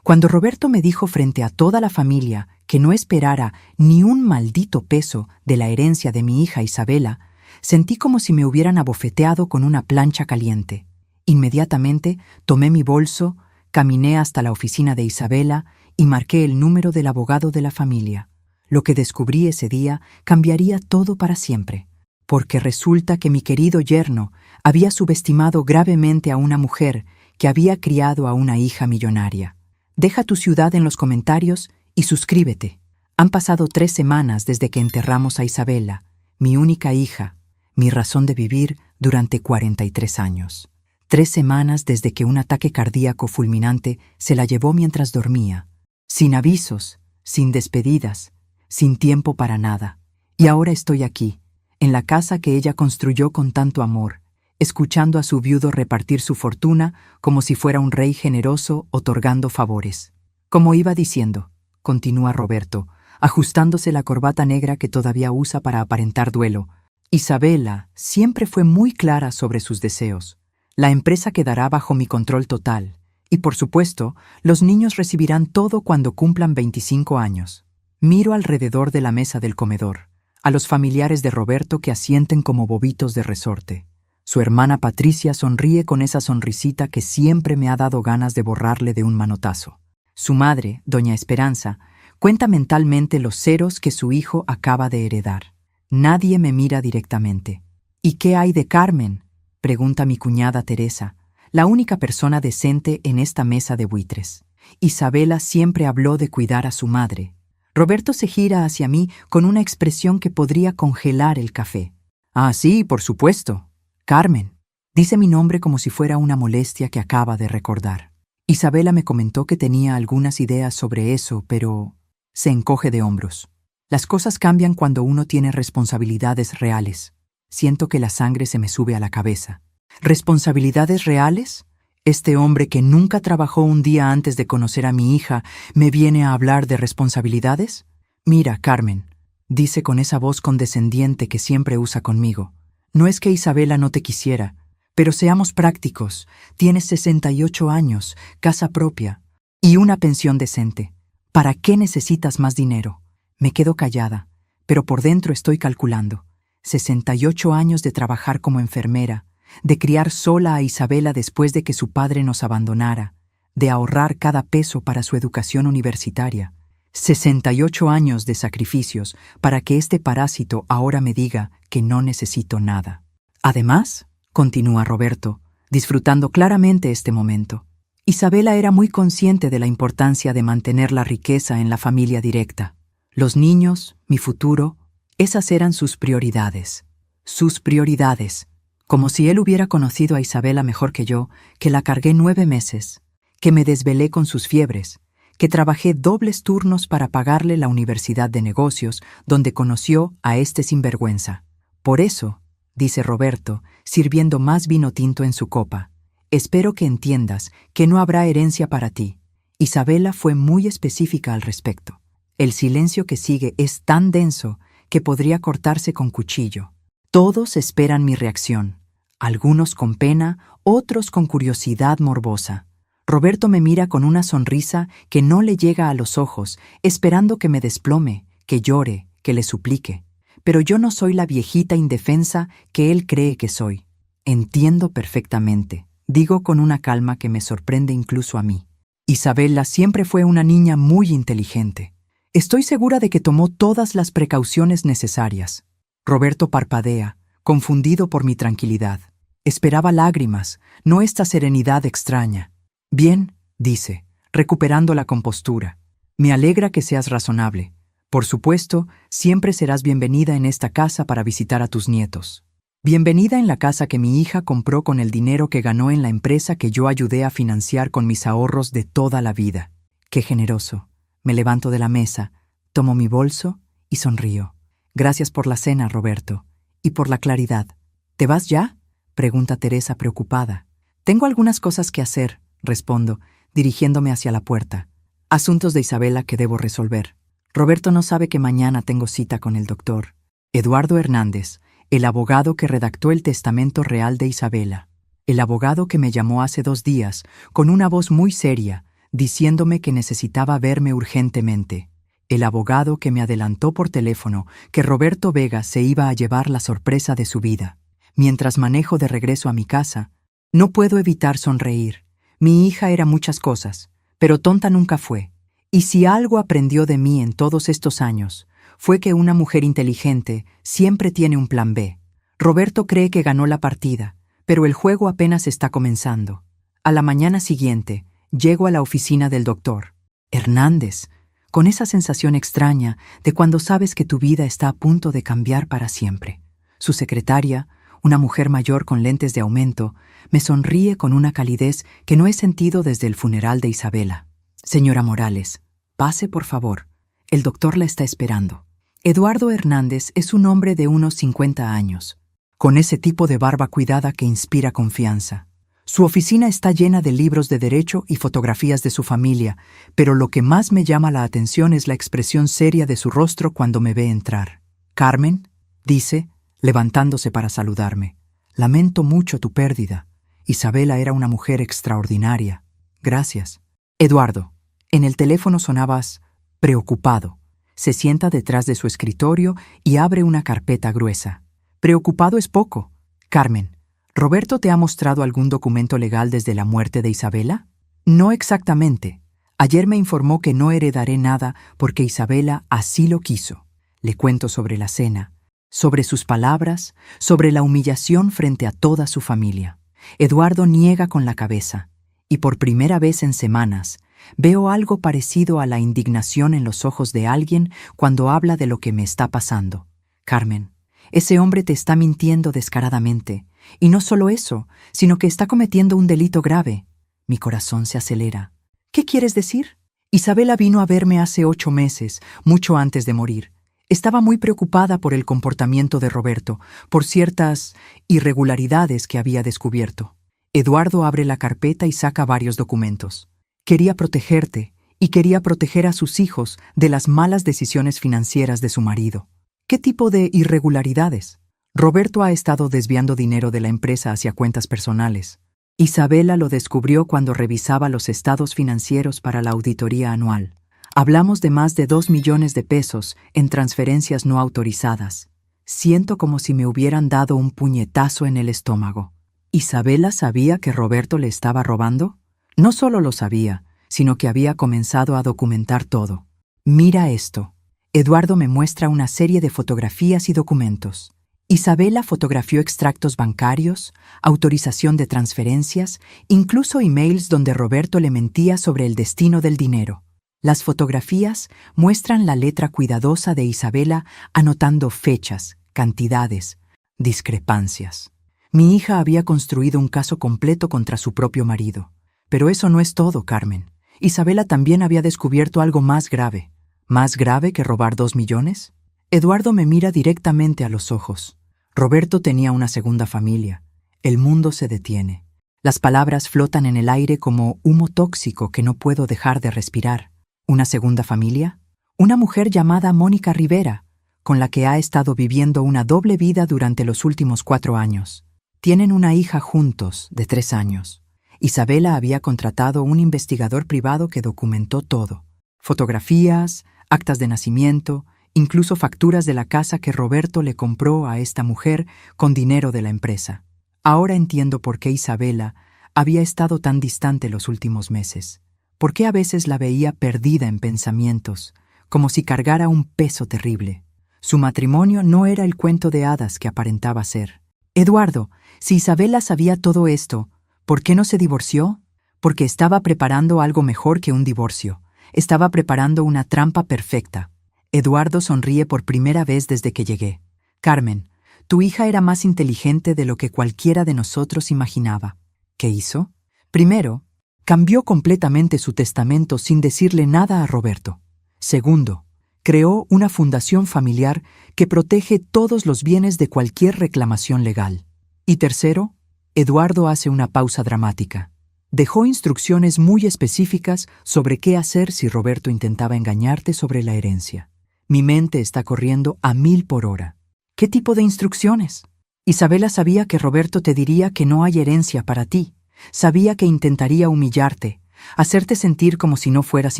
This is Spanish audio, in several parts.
Cuando Roberto me dijo frente a toda la familia que no esperara ni un maldito peso de la herencia de mi hija Isabela, sentí como si me hubieran abofeteado con una plancha caliente. Inmediatamente tomé mi bolso, caminé hasta la oficina de Isabela y marqué el número del abogado de la familia. Lo que descubrí ese día cambiaría todo para siempre, porque resulta que mi querido yerno había subestimado gravemente a una mujer que había criado a una hija millonaria. Deja tu ciudad en los comentarios y suscríbete. Han pasado 3 semanas desde que enterramos a Isabela, mi única hija, mi razón de vivir durante 43 años. 3 semanas desde que un ataque cardíaco fulminante se la llevó mientras dormía, sin avisos, sin despedidas, sin tiempo para nada. Y ahora estoy aquí, en la casa que ella construyó con tanto amor, escuchando a su viudo repartir su fortuna como si fuera un rey generoso otorgando favores. Como iba diciendo, continúa Roberto, ajustándose la corbata negra que todavía usa para aparentar duelo, Isabela siempre fue muy clara sobre sus deseos. La empresa quedará bajo mi control total, y por supuesto, los niños recibirán todo cuando cumplan 25 años. Miro alrededor de la mesa del comedor, a los familiares de Roberto que asienten como bobitos de resorte. Su hermana Patricia sonríe con esa sonrisita que siempre me ha dado ganas de borrarle de un manotazo. Su madre, doña Esperanza, cuenta mentalmente los ceros que su hijo acaba de heredar. Nadie me mira directamente. ¿Y qué hay de Carmen?, pregunta mi cuñada Teresa, la única persona decente en esta mesa de buitres. Isabela siempre habló de cuidar a su madre. Roberto se gira hacia mí con una expresión que podría congelar el café. Ah, sí, por supuesto. Carmen. Dice mi nombre como si fuera una molestia que acaba de recordar. Isabela me comentó que tenía algunas ideas sobre eso, pero se encoge de hombros. Las cosas cambian cuando uno tiene responsabilidades reales. Siento que la sangre se me sube a la cabeza. ¿Responsabilidades reales? Este hombre que nunca trabajó un día antes de conocer a mi hija me viene a hablar de responsabilidades. Mira, Carmen, dice con esa voz condescendiente que siempre usa conmigo. No es que Isabela no te quisiera, pero seamos prácticos. Tienes 68 años, casa propia y una pensión decente. ¿Para qué necesitas más dinero? Me quedo callada, pero por dentro estoy calculando. 68 años de trabajar como enfermera, de criar sola a Isabela después de que su padre nos abandonara, de ahorrar cada peso para su educación universitaria. 68 años de sacrificios para que este parásito ahora me diga que no necesito nada. Además, continúa Roberto, disfrutando claramente este momento, Isabela era muy consciente de la importancia de mantener la riqueza en la familia directa. Los niños, mi futuro, esas eran sus prioridades. Sus prioridades. Como si él hubiera conocido a Isabela mejor que yo, que la cargué 9 meses, que me desvelé con sus fiebres, que trabajé dobles turnos para pagarle la Universidad de Negocios, donde conoció a este sinvergüenza. Por eso, dice Roberto, sirviendo más vino tinto en su copa, espero que entiendas que no habrá herencia para ti. Isabela fue muy específica al respecto. El silencio que sigue es tan denso que podría cortarse con cuchillo. Todos esperan mi reacción, algunos con pena, otros con curiosidad morbosa. Roberto me mira con una sonrisa que no le llega a los ojos, esperando que me desplome, que llore, que le suplique. Pero yo no soy la viejita indefensa que él cree que soy. Entiendo perfectamente, digo con una calma que me sorprende incluso a mí. Isabela siempre fue una niña muy inteligente. Estoy segura de que tomó todas las precauciones necesarias. Roberto parpadea, confundido por mi tranquilidad. Esperaba lágrimas, no esta serenidad extraña. Bien, dice, recuperando la compostura. Me alegra que seas razonable. Por supuesto, siempre serás bienvenida en esta casa para visitar a tus nietos. Bienvenida en la casa que mi hija compró con el dinero que ganó en la empresa que yo ayudé a financiar con mis ahorros de toda la vida. Qué generoso. Me levanto de la mesa, tomo mi bolso y sonrío. Gracias por la cena, Roberto, y por la claridad. ¿Te vas ya?, pregunta Teresa preocupada. Tengo algunas cosas que hacer, respondo, dirigiéndome hacia la puerta. Asuntos de Isabela que debo resolver. Roberto no sabe que mañana tengo cita con el doctor Eduardo Hernández, el abogado que redactó el testamento real de Isabela. El abogado que me llamó hace 2 días, con una voz muy seria, diciéndome que necesitaba verme urgentemente. El abogado que me adelantó por teléfono que Roberto Vega se iba a llevar la sorpresa de su vida. Mientras manejo de regreso a mi casa, no puedo evitar sonreír. Mi hija era muchas cosas, pero tonta nunca fue. Y si algo aprendió de mí en todos estos años, fue que una mujer inteligente siempre tiene un plan B. Roberto cree que ganó la partida, pero el juego apenas está comenzando. A la mañana siguiente, llego a la oficina del doctor Hernández, con esa sensación extraña de cuando sabes que tu vida está a punto de cambiar para siempre. Su secretaria, una mujer mayor con lentes de aumento, me sonríe con una calidez que no he sentido desde el funeral de Isabela. Señora Morales, pase por favor. El doctor la está esperando. Eduardo Hernández es un hombre de unos 50 años, con ese tipo de barba cuidada que inspira confianza. Su oficina está llena de libros de derecho y fotografías de su familia, pero lo que más me llama la atención es la expresión seria de su rostro cuando me ve entrar. «Carmen», dice, levantándose para saludarme, «lamento mucho tu pérdida. Isabela era una mujer extraordinaria. Gracias». «Eduardo». En el teléfono sonabas preocupado. Se sienta detrás de su escritorio y abre una carpeta gruesa. «Preocupado es poco. Carmen, ¿Roberto te ha mostrado algún documento legal desde la muerte de Isabela?» «No exactamente. Ayer me informó que no heredaré nada porque Isabela así lo quiso». Le cuento sobre la cena, sobre sus palabras, sobre la humillación frente a toda su familia. Eduardo niega con la cabeza, y por primera vez en semanas veo algo parecido a la indignación en los ojos de alguien cuando habla de lo que me está pasando. «Carmen, ese hombre te está mintiendo descaradamente. Y no solo eso, sino que está cometiendo un delito grave». Mi corazón se acelera. «¿Qué quieres decir?» «Isabela vino a verme hace 8 meses, mucho antes de morir. Estaba muy preocupada por el comportamiento de Roberto, por ciertas irregularidades que había descubierto». Eduardo abre la carpeta y saca varios documentos. «Quería protegerte y quería proteger a sus hijos de las malas decisiones financieras de su marido». «¿Qué tipo de irregularidades?» «Roberto ha estado desviando dinero de la empresa hacia cuentas personales. Isabela lo descubrió cuando revisaba los estados financieros para la auditoría anual. Hablamos de más de 2 millones de pesos en transferencias no autorizadas. Siento como si me hubieran dado un puñetazo en el estómago». ¿Isabela sabía que Roberto le estaba robando? No solo lo sabía, sino que había comenzado a documentar todo. «Mira esto». Eduardo me muestra una serie de fotografías y documentos. Isabela fotografió extractos bancarios, autorización de transferencias, incluso emails donde Roberto le mentía sobre el destino del dinero. Las fotografías muestran la letra cuidadosa de Isabela anotando fechas, cantidades, discrepancias. Mi hija había construido un caso completo contra su propio marido. Pero eso no es todo, Carmen. Isabela también había descubierto algo más grave. ¿Más grave que robar 2 millones? Eduardo me mira directamente a los ojos. Roberto tenía una segunda familia. El mundo se detiene. Las palabras flotan en el aire como humo tóxico que no puedo dejar de respirar. ¿Una segunda familia? Una mujer llamada Mónica Rivera, con la que ha estado viviendo una doble vida durante los últimos 4 años. Tienen una hija juntos, de 3 años. Isabela había contratado un investigador privado que documentó todo. Fotografías, actas de nacimiento, incluso facturas de la casa que Roberto le compró a esta mujer con dinero de la empresa. Ahora entiendo por qué Isabela había estado tan distante los últimos meses. Por qué a veces la veía perdida en pensamientos, como si cargara un peso terrible. Su matrimonio no era el cuento de hadas que aparentaba ser. Eduardo, si Isabela sabía todo esto, ¿por qué no se divorció? Porque estaba preparando algo mejor que un divorcio. Estaba preparando una trampa perfecta. Eduardo sonríe por primera vez desde que llegué. Carmen, tu hija era más inteligente de lo que cualquiera de nosotros imaginaba. ¿Qué hizo? Primero, cambió completamente su testamento sin decirle nada a Roberto. Segundo, creó una fundación familiar que protege todos los bienes de cualquier reclamación legal. Y tercero, Eduardo hace una pausa dramática. Dejó instrucciones muy específicas sobre qué hacer si Roberto intentaba engañarte sobre la herencia. Mi mente está corriendo a 1000 por hora. ¿Qué tipo de instrucciones? Isabela sabía que Roberto te diría que no hay herencia para ti. Sabía que intentaría humillarte, hacerte sentir como si no fueras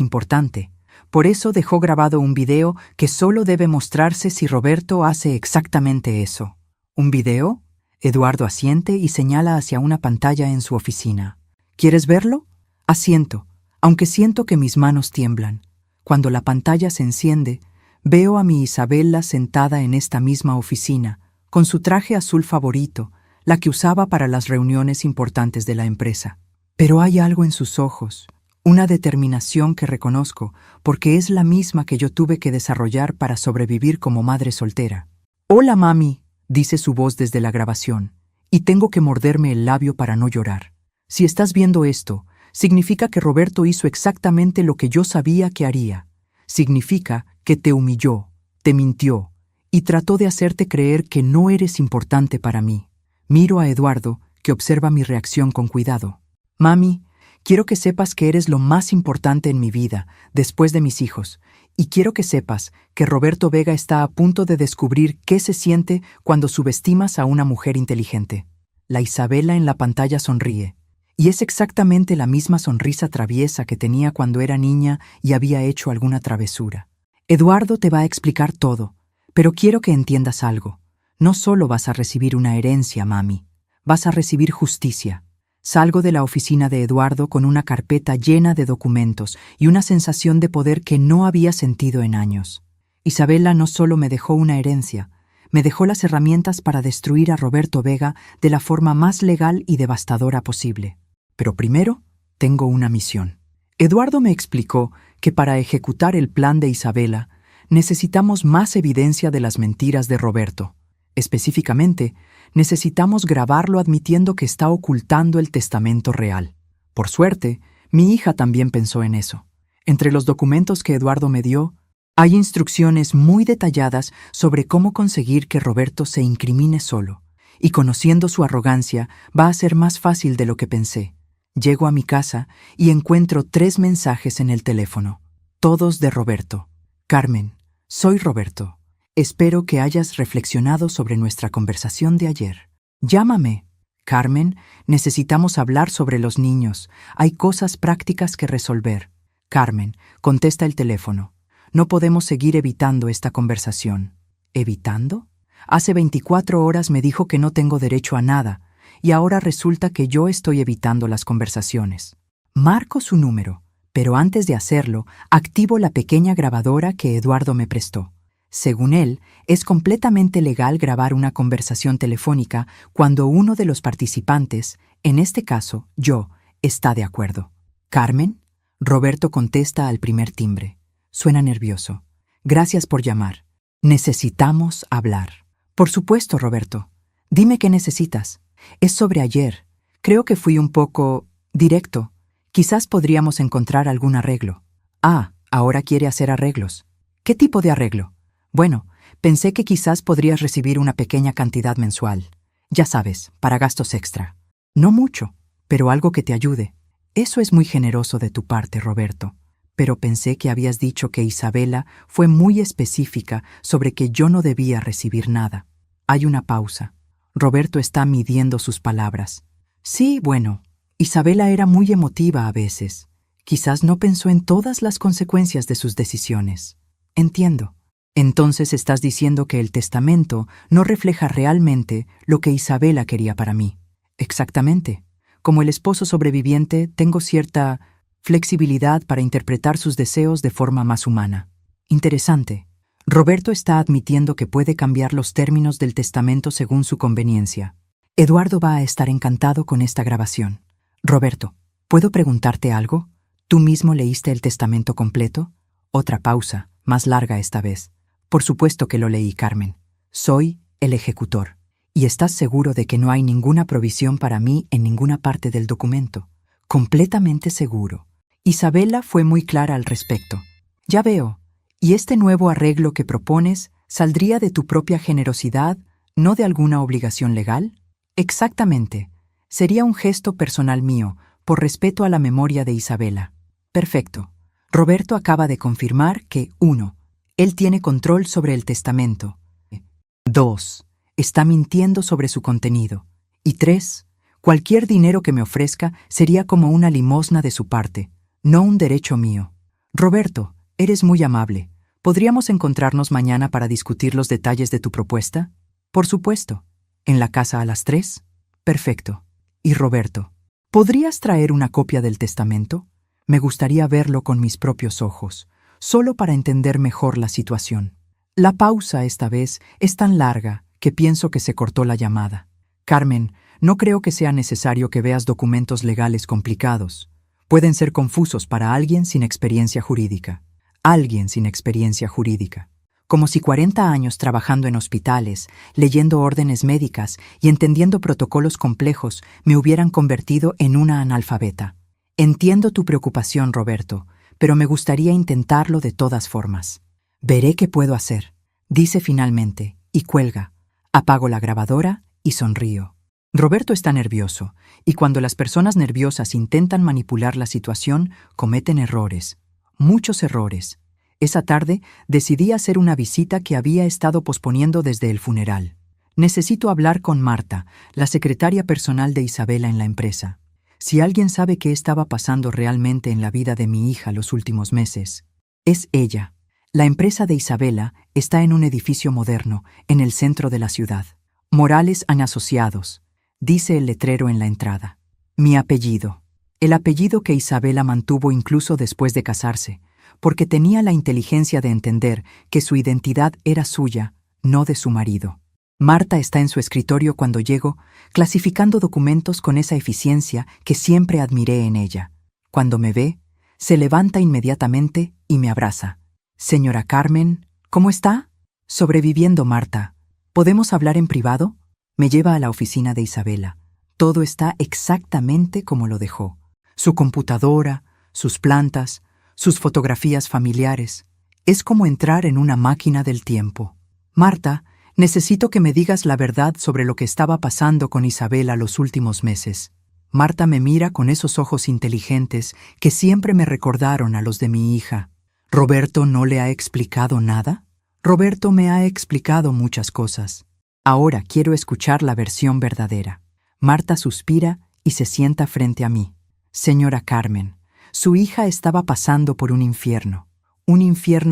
importante. Por eso dejó grabado un video que solo debe mostrarse si Roberto hace exactamente eso. ¿Un video? Eduardo asiente y señala hacia una pantalla en su oficina. ¿Quieres verlo? Asiento, aunque siento que mis manos tiemblan. Cuando la pantalla se enciende, veo a mi Isabela sentada en esta misma oficina, con su traje azul favorito, la que usaba para las reuniones importantes de la empresa. Pero hay algo en sus ojos, una determinación que reconozco, porque es la misma que yo tuve que desarrollar para sobrevivir como madre soltera. «Hola, mami», dice su voz desde la grabación, y tengo que morderme el labio para no llorar. Si estás viendo esto, significa que Roberto hizo exactamente lo que yo sabía que haría. Significa que te humilló, te mintió, y trató de hacerte creer que no eres importante para mí. Miro a Eduardo, que observa mi reacción con cuidado. «Mami, quiero que sepas que eres lo más importante en mi vida, después de mis hijos, y quiero que sepas que Roberto Vega está a punto de descubrir qué se siente cuando subestimas a una mujer inteligente». La Isabela en la pantalla sonríe, y es exactamente la misma sonrisa traviesa que tenía cuando era niña y había hecho alguna travesura. «Eduardo te va a explicar todo, pero quiero que entiendas algo. No solo vas a recibir una herencia, mami, vas a recibir justicia». Salgo de la oficina de Eduardo con una carpeta llena de documentos y una sensación de poder que no había sentido en años. Isabela no solo me dejó una herencia, me dejó las herramientas para destruir a Roberto Vega de la forma más legal y devastadora posible. Pero primero, tengo una misión. Eduardo me explicó que para ejecutar el plan de Isabela, necesitamos más evidencia de las mentiras de Roberto. Específicamente, necesitamos grabarlo admitiendo que está ocultando el testamento real. Por suerte, mi hija también pensó en eso. Entre los documentos que Eduardo me dio, hay instrucciones muy detalladas sobre cómo conseguir que Roberto se incrimine solo, y conociendo su arrogancia, va a ser más fácil de lo que pensé. Llego a mi casa y encuentro 3 mensajes en el teléfono, todos de Roberto. «Carmen, soy Roberto. Espero que hayas reflexionado sobre nuestra conversación de ayer. Llámame. Carmen, necesitamos hablar sobre los niños. Hay cosas prácticas que resolver. Carmen, contesta el teléfono. No podemos seguir evitando esta conversación». ¿Evitando? Hace 24 horas me dijo que no tengo derecho a nada, y ahora resulta que yo estoy evitando las conversaciones. Marco su número, pero antes de hacerlo, activo la pequeña grabadora que Eduardo me prestó. Según él, es completamente legal grabar una conversación telefónica cuando uno de los participantes, en este caso yo, está de acuerdo. «¿Carmen?» Roberto contesta al primer timbre. Suena nervioso. «Gracias por llamar. Necesitamos hablar». «Por supuesto, Roberto. Dime qué necesitas. Es sobre ayer. Creo que fui un poco directo. Quizás podríamos encontrar algún arreglo». «Ah, ahora quiere hacer arreglos. ¿Qué tipo de arreglo?» «Bueno, pensé que quizás podrías recibir una pequeña cantidad mensual. Ya sabes, para gastos extra. No mucho, pero algo que te ayude». «Eso es muy generoso de tu parte, Roberto. Pero pensé que habías dicho que Isabela fue muy específica sobre que yo no debía recibir nada». Hay una pausa. Roberto está midiendo sus palabras. «Sí, bueno, Isabela era muy emotiva a veces. Quizás no pensó en todas las consecuencias de sus decisiones». «Entiendo». «Entonces estás diciendo que el testamento no refleja realmente lo que Isabela quería para mí». «Exactamente. Como el esposo sobreviviente, tengo cierta flexibilidad para interpretar sus deseos de forma más humana». «Interesante. Roberto está admitiendo que puede cambiar los términos del testamento según su conveniencia. Eduardo va a estar encantado con esta grabación». «Roberto, ¿puedo preguntarte algo? ¿Tú mismo leíste el testamento completo?» Otra pausa, más larga esta vez. «Por supuesto que lo leí, Carmen. Soy el ejecutor. ¿Y estás seguro de que no hay ninguna provisión para mí en ninguna parte del documento?» «Completamente seguro. Isabela fue muy clara al respecto». «Ya veo. ¿Y este nuevo arreglo que propones saldría de tu propia generosidad, no de alguna obligación legal?» «Exactamente. Sería un gesto personal mío, por respeto a la memoria de Isabela». «Perfecto. Roberto acaba de confirmar que 1. Él tiene control sobre el testamento. 2. Está mintiendo sobre su contenido. Y 3. Cualquier dinero que me ofrezca sería como una limosna de su parte, no un derecho mío. Roberto, eres muy amable. ¿Podríamos encontrarnos mañana para discutir los detalles de tu propuesta? Por supuesto. ¿En la casa a las 3? Perfecto. Y Roberto, ¿podrías traer una copia del testamento? Me gustaría verlo con mis propios ojos, solo para entender mejor la situación. La pausa esta vez es tan larga que pienso que se cortó la llamada. Carmen, no creo que sea necesario que veas documentos legales complicados. Pueden ser confusos para alguien sin experiencia jurídica. Alguien sin experiencia jurídica. Como si 40 años trabajando en hospitales, leyendo órdenes médicas y entendiendo protocolos complejos me hubieran convertido en una analfabeta. Entiendo tu preocupación, Roberto, pero me gustaría intentarlo de todas formas. Veré qué puedo hacer, dice finalmente, y cuelga. Apago la grabadora y sonrío. Roberto está nervioso, y cuando las personas nerviosas intentan manipular la situación, cometen errores. Muchos errores. Esa tarde decidí hacer una visita que había estado posponiendo desde el funeral. Necesito hablar con Marta, la secretaria personal de Isabela en la empresa. Si alguien sabe qué estaba pasando realmente en la vida de mi hija los últimos meses, es ella. La empresa de Isabela está en un edificio moderno, en el centro de la ciudad. Morales & Asociados, dice el letrero en la entrada. Mi apellido. El apellido que Isabela mantuvo incluso después de casarse, porque tenía la inteligencia de entender que su identidad era suya, no de su marido. Marta está en su escritorio cuando llego, clasificando documentos con esa eficiencia que siempre admiré en ella. Cuando me ve, se levanta inmediatamente y me abraza. Señora Carmen, ¿cómo está? Sobreviviendo, Marta. ¿Podemos hablar en privado? Me lleva a la oficina de Isabela. Todo está exactamente como lo dejó. Su computadora, sus plantas, sus fotografías familiares. Es como entrar en una máquina del tiempo. Marta, necesito que me digas la verdad sobre lo que estaba pasando con Isabela los últimos meses. Marta me mira con esos ojos inteligentes que siempre me recordaron a los de mi hija. ¿Roberto no le ha explicado nada? Roberto me ha explicado muchas cosas. Ahora quiero escuchar la versión verdadera. Marta suspira y se sienta frente a mí. Señora Carmen, su hija estaba pasando por un infierno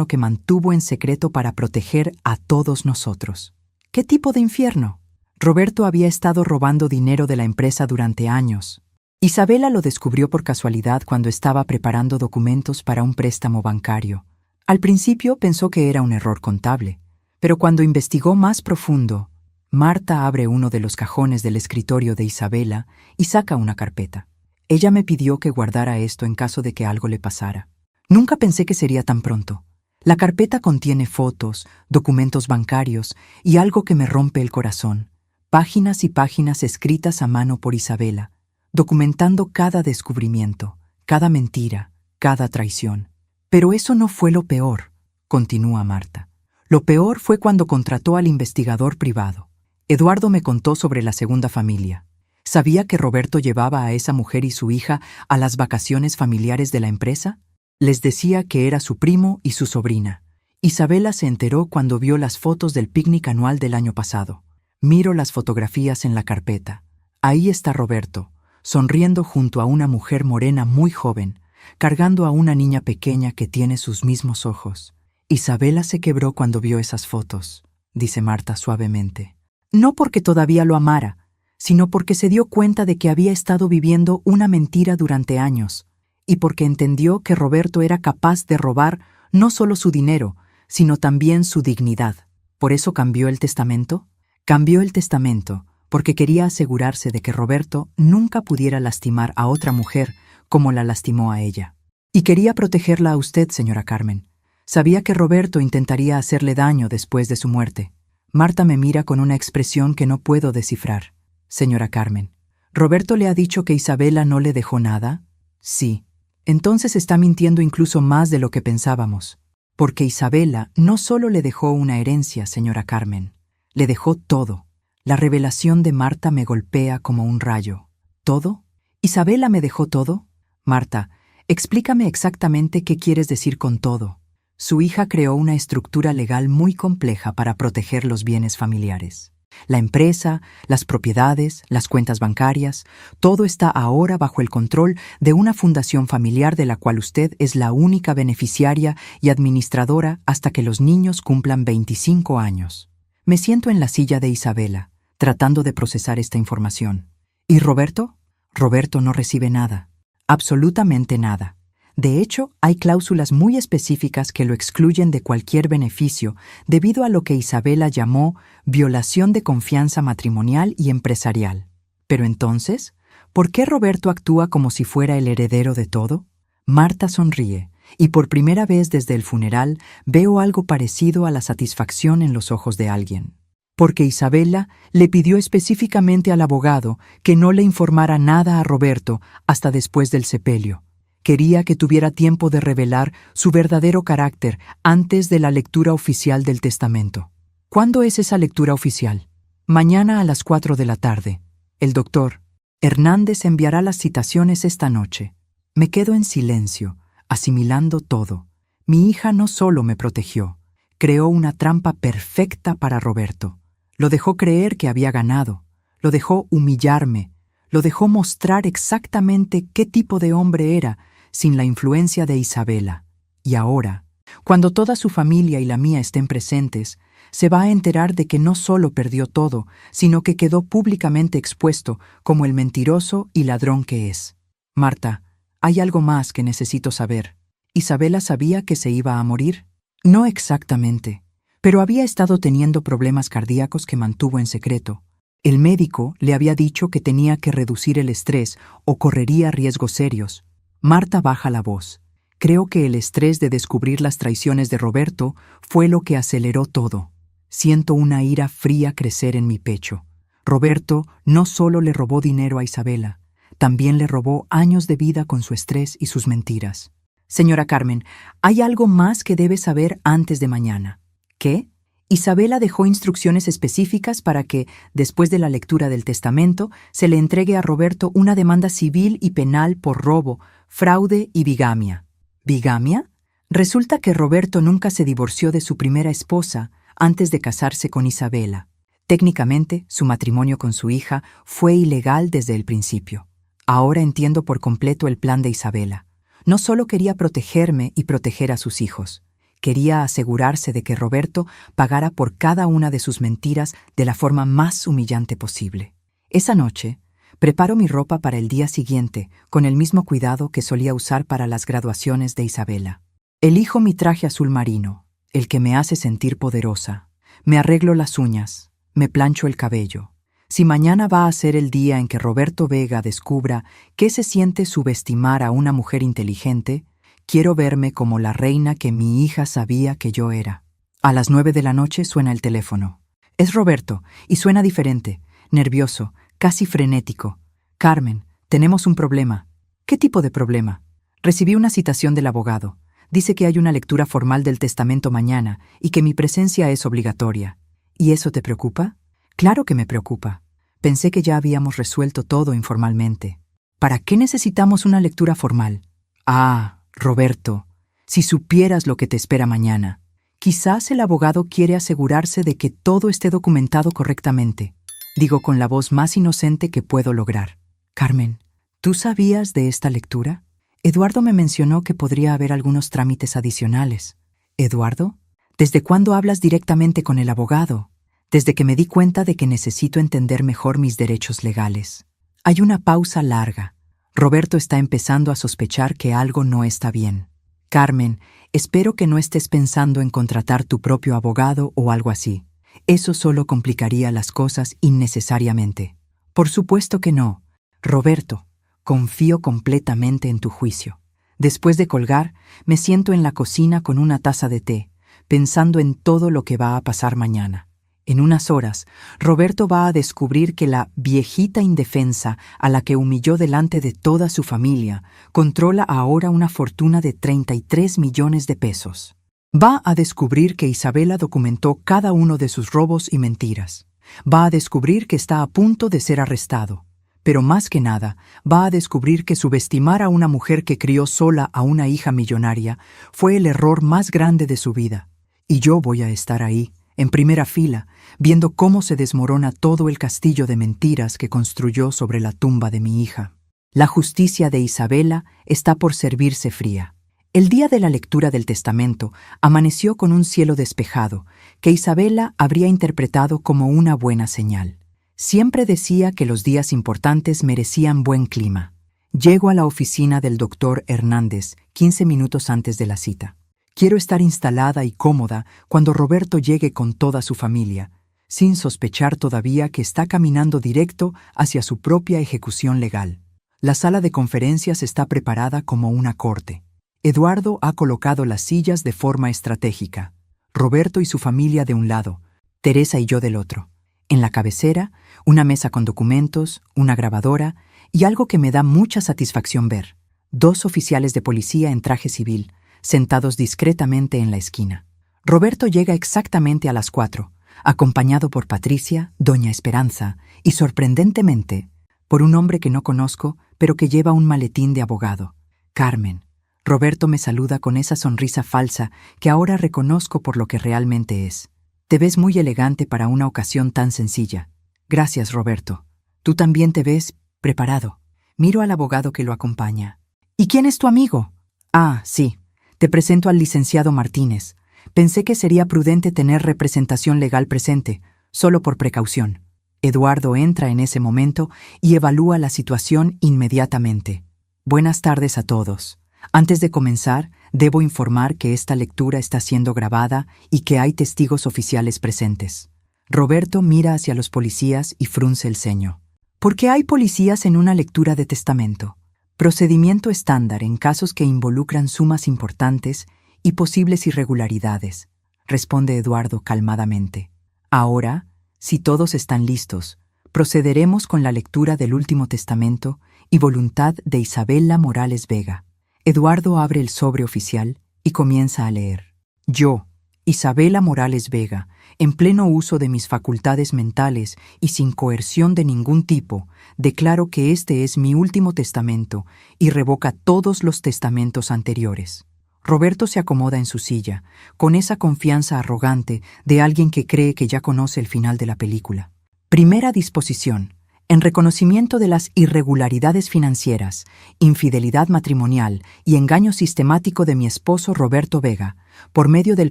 que mantuvo en secreto para proteger a todos nosotros. ¿Qué tipo de infierno? Roberto había estado robando dinero de la empresa durante años. Isabela lo descubrió por casualidad cuando estaba preparando documentos para un préstamo bancario. Al principio pensó que era un error contable, pero cuando investigó más profundo, Marta abre uno de los cajones del escritorio de Isabela y saca una carpeta. Ella me pidió que guardara esto en caso de que algo le pasara. Nunca pensé que sería tan pronto. La carpeta contiene fotos, documentos bancarios y algo que me rompe el corazón. Páginas y páginas escritas a mano por Isabela, documentando cada descubrimiento, cada mentira, cada traición. Pero eso no fue lo peor, continúa Marta. Lo peor fue cuando contrató al investigador privado. Eduardo me contó sobre la segunda familia. ¿Sabía que Roberto llevaba a esa mujer y su hija a las vacaciones familiares de la empresa? Les decía que era su primo y su sobrina. Isabela se enteró cuando vio las fotos del picnic anual del año pasado. Miro las fotografías en la carpeta. Ahí está Roberto, sonriendo junto a una mujer morena muy joven, cargando a una niña pequeña que tiene sus mismos ojos. Isabela se quebró cuando vio esas fotos, dice Marta suavemente. No porque todavía lo amara, sino porque se dio cuenta de que había estado viviendo una mentira durante años, y porque entendió que Roberto era capaz de robar no solo su dinero, sino también su dignidad. ¿Por eso cambió el testamento? Cambió el testamento porque quería asegurarse de que Roberto nunca pudiera lastimar a otra mujer como la lastimó a ella. Y quería protegerla a usted, señora Carmen. Sabía que Roberto intentaría hacerle daño después de su muerte. Marta me mira con una expresión que no puedo descifrar. Señora Carmen, ¿Roberto le ha dicho que Isabela no le dejó nada? Sí. Entonces está mintiendo incluso más de lo que pensábamos. Porque Isabela no solo le dejó una herencia, señora Carmen, le dejó todo. La revelación de Marta me golpea como un rayo. ¿Todo? ¿Isabela me dejó todo? Marta, explícame exactamente qué quieres decir con todo. Su hija creó una estructura legal muy compleja para proteger los bienes familiares. La empresa, las propiedades, las cuentas bancarias, todo está ahora bajo el control de una fundación familiar de la cual usted es la única beneficiaria y administradora hasta que los niños cumplan 25 años. Me siento en la silla de Isabela, tratando de procesar esta información. ¿Y Roberto? Roberto no recibe nada. Absolutamente nada. De hecho, hay cláusulas muy específicas que lo excluyen de cualquier beneficio debido a lo que Isabela llamó violación de confianza matrimonial y empresarial. Pero entonces, ¿por qué Roberto actúa como si fuera el heredero de todo? Marta sonríe, y por primera vez desde el funeral veo algo parecido a la satisfacción en los ojos de alguien. Porque Isabela le pidió específicamente al abogado que no le informara nada a Roberto hasta después del sepelio. Quería que tuviera tiempo de revelar su verdadero carácter antes de la lectura oficial del testamento. ¿Cuándo es esa lectura oficial? Mañana a las 4 de la tarde. El doctor Hernández enviará las citaciones esta noche. Me quedo en silencio, asimilando todo. Mi hija no solo me protegió, creó una trampa perfecta para Roberto. Lo dejó creer que había ganado, lo dejó humillarme, lo dejó mostrar exactamente qué tipo de hombre era sin la influencia de Isabela. Y ahora, cuando toda su familia y la mía estén presentes, se va a enterar de que no solo perdió todo, sino que quedó públicamente expuesto como el mentiroso y ladrón que es. Marta, hay algo más que necesito saber. ¿Isabela sabía que se iba a morir? No exactamente, pero había estado teniendo problemas cardíacos que mantuvo en secreto. El médico le había dicho que tenía que reducir el estrés o correría riesgos serios. Marta baja la voz. Creo que el estrés de descubrir las traiciones de Roberto fue lo que aceleró todo. Siento una ira fría crecer en mi pecho. Roberto no solo le robó dinero a Isabela, también le robó años de vida con su estrés y sus mentiras. Señora Carmen, hay algo más que debe saber antes de mañana. ¿Qué? Isabela dejó instrucciones específicas para que, después de la lectura del testamento, se le entregue a Roberto una demanda civil y penal por robo, fraude y bigamia. ¿Bigamia? Resulta que Roberto nunca se divorció de su primera esposa antes de casarse con Isabela. Técnicamente, su matrimonio con su hija fue ilegal desde el principio. Ahora entiendo por completo el plan de Isabela. No solo quería protegerme y proteger a sus hijos. Quería asegurarse de que Roberto pagara por cada una de sus mentiras de la forma más humillante posible. Esa noche, preparo mi ropa para el día siguiente, con el mismo cuidado que solía usar para las graduaciones de Isabela. Elijo mi traje azul marino, el que me hace sentir poderosa. Me arreglo las uñas, me plancho el cabello. Si mañana va a ser el día en que Roberto Vega descubra qué se siente subestimar a una mujer inteligente, quiero verme como la reina que mi hija sabía que yo era. A las 9 de la noche suena el teléfono. Es Roberto, y suena diferente, nervioso, casi frenético. Carmen, tenemos un problema. ¿Qué tipo de problema? Recibí una citación del abogado. Dice que hay una lectura formal del testamento mañana y que mi presencia es obligatoria. ¿Y eso te preocupa? Claro que me preocupa. Pensé que ya habíamos resuelto todo informalmente. ¿Para qué necesitamos una lectura formal? Ah, Roberto, si supieras lo que te espera mañana. Quizás el abogado quiere asegurarse de que todo esté documentado correctamente. Digo con la voz más inocente que puedo lograr. Carmen, ¿tú sabías de esta lectura? Eduardo me mencionó que podría haber algunos trámites adicionales. ¿Eduardo? ¿Desde cuándo hablas directamente con el abogado? Desde que me di cuenta de que necesito entender mejor mis derechos legales. Hay una pausa larga. Roberto está empezando a sospechar que algo no está bien. Carmen, espero que no estés pensando en contratar tu propio abogado o algo así. Eso solo complicaría las cosas innecesariamente. Por supuesto que no. Roberto, confío completamente en tu juicio. Después de colgar, me siento en la cocina con una taza de té, pensando en todo lo que va a pasar mañana. En unas horas, Roberto va a descubrir que la viejita indefensa a la que humilló delante de toda su familia controla ahora una fortuna de 33 millones de pesos. Va a descubrir que Isabela documentó cada uno de sus robos y mentiras. Va a descubrir que está a punto de ser arrestado. Pero más que nada, va a descubrir que subestimar a una mujer que crió sola a una hija millonaria fue el error más grande de su vida. Y yo voy a estar ahí, en primera fila, viendo cómo se desmorona todo el castillo de mentiras que construyó sobre la tumba de mi hija. La justicia de Isabela está por servirse fría. El día de la lectura del testamento amaneció con un cielo despejado, que Isabela habría interpretado como una buena señal. Siempre decía que los días importantes merecían buen clima. Llego a la oficina del doctor Hernández 15 minutos antes de la cita. Quiero estar instalada y cómoda cuando Roberto llegue con toda su familia, sin sospechar todavía que está caminando directo hacia su propia ejecución legal. La sala de conferencias está preparada como una corte. Eduardo ha colocado las sillas de forma estratégica. Roberto y su familia de un lado, Teresa y yo del otro. En la cabecera, una mesa con documentos, una grabadora y algo que me da mucha satisfacción ver: 2 oficiales de policía en traje civil, sentados discretamente en la esquina. Roberto llega exactamente a las 4, acompañado por Patricia, Doña Esperanza y, sorprendentemente, por un hombre que no conozco, pero que lleva un maletín de abogado, Carmen. Roberto me saluda con esa sonrisa falsa que ahora reconozco por lo que realmente es. Te ves muy elegante para una ocasión tan sencilla. Gracias, Roberto. Tú también te ves preparado. Miro al abogado que lo acompaña. ¿Y quién es tu amigo? Ah, sí. Te presento al licenciado Martínez. Pensé que sería prudente tener representación legal presente, solo por precaución. Eduardo entra en ese momento y evalúa la situación inmediatamente. Buenas tardes a todos. Antes de comenzar, debo informar que esta lectura está siendo grabada y que hay testigos oficiales presentes. Roberto mira hacia los policías y frunce el ceño. ¿Por qué hay policías en una lectura de testamento? Procedimiento estándar en casos que involucran sumas importantes y posibles irregularidades, responde Eduardo calmadamente. Ahora, si todos están listos, procederemos con la lectura del último testamento y voluntad de Isabela Morales Vega. Eduardo abre el sobre oficial y comienza a leer. Yo, Isabela Morales Vega, en pleno uso de mis facultades mentales y sin coerción de ningún tipo, declaro que este es mi último testamento y revoca todos los testamentos anteriores. Roberto se acomoda en su silla, con esa confianza arrogante de alguien que cree que ya conoce el final de la película. Primera disposición. En reconocimiento de las irregularidades financieras, infidelidad matrimonial y engaño sistemático de mi esposo Roberto Vega, por medio del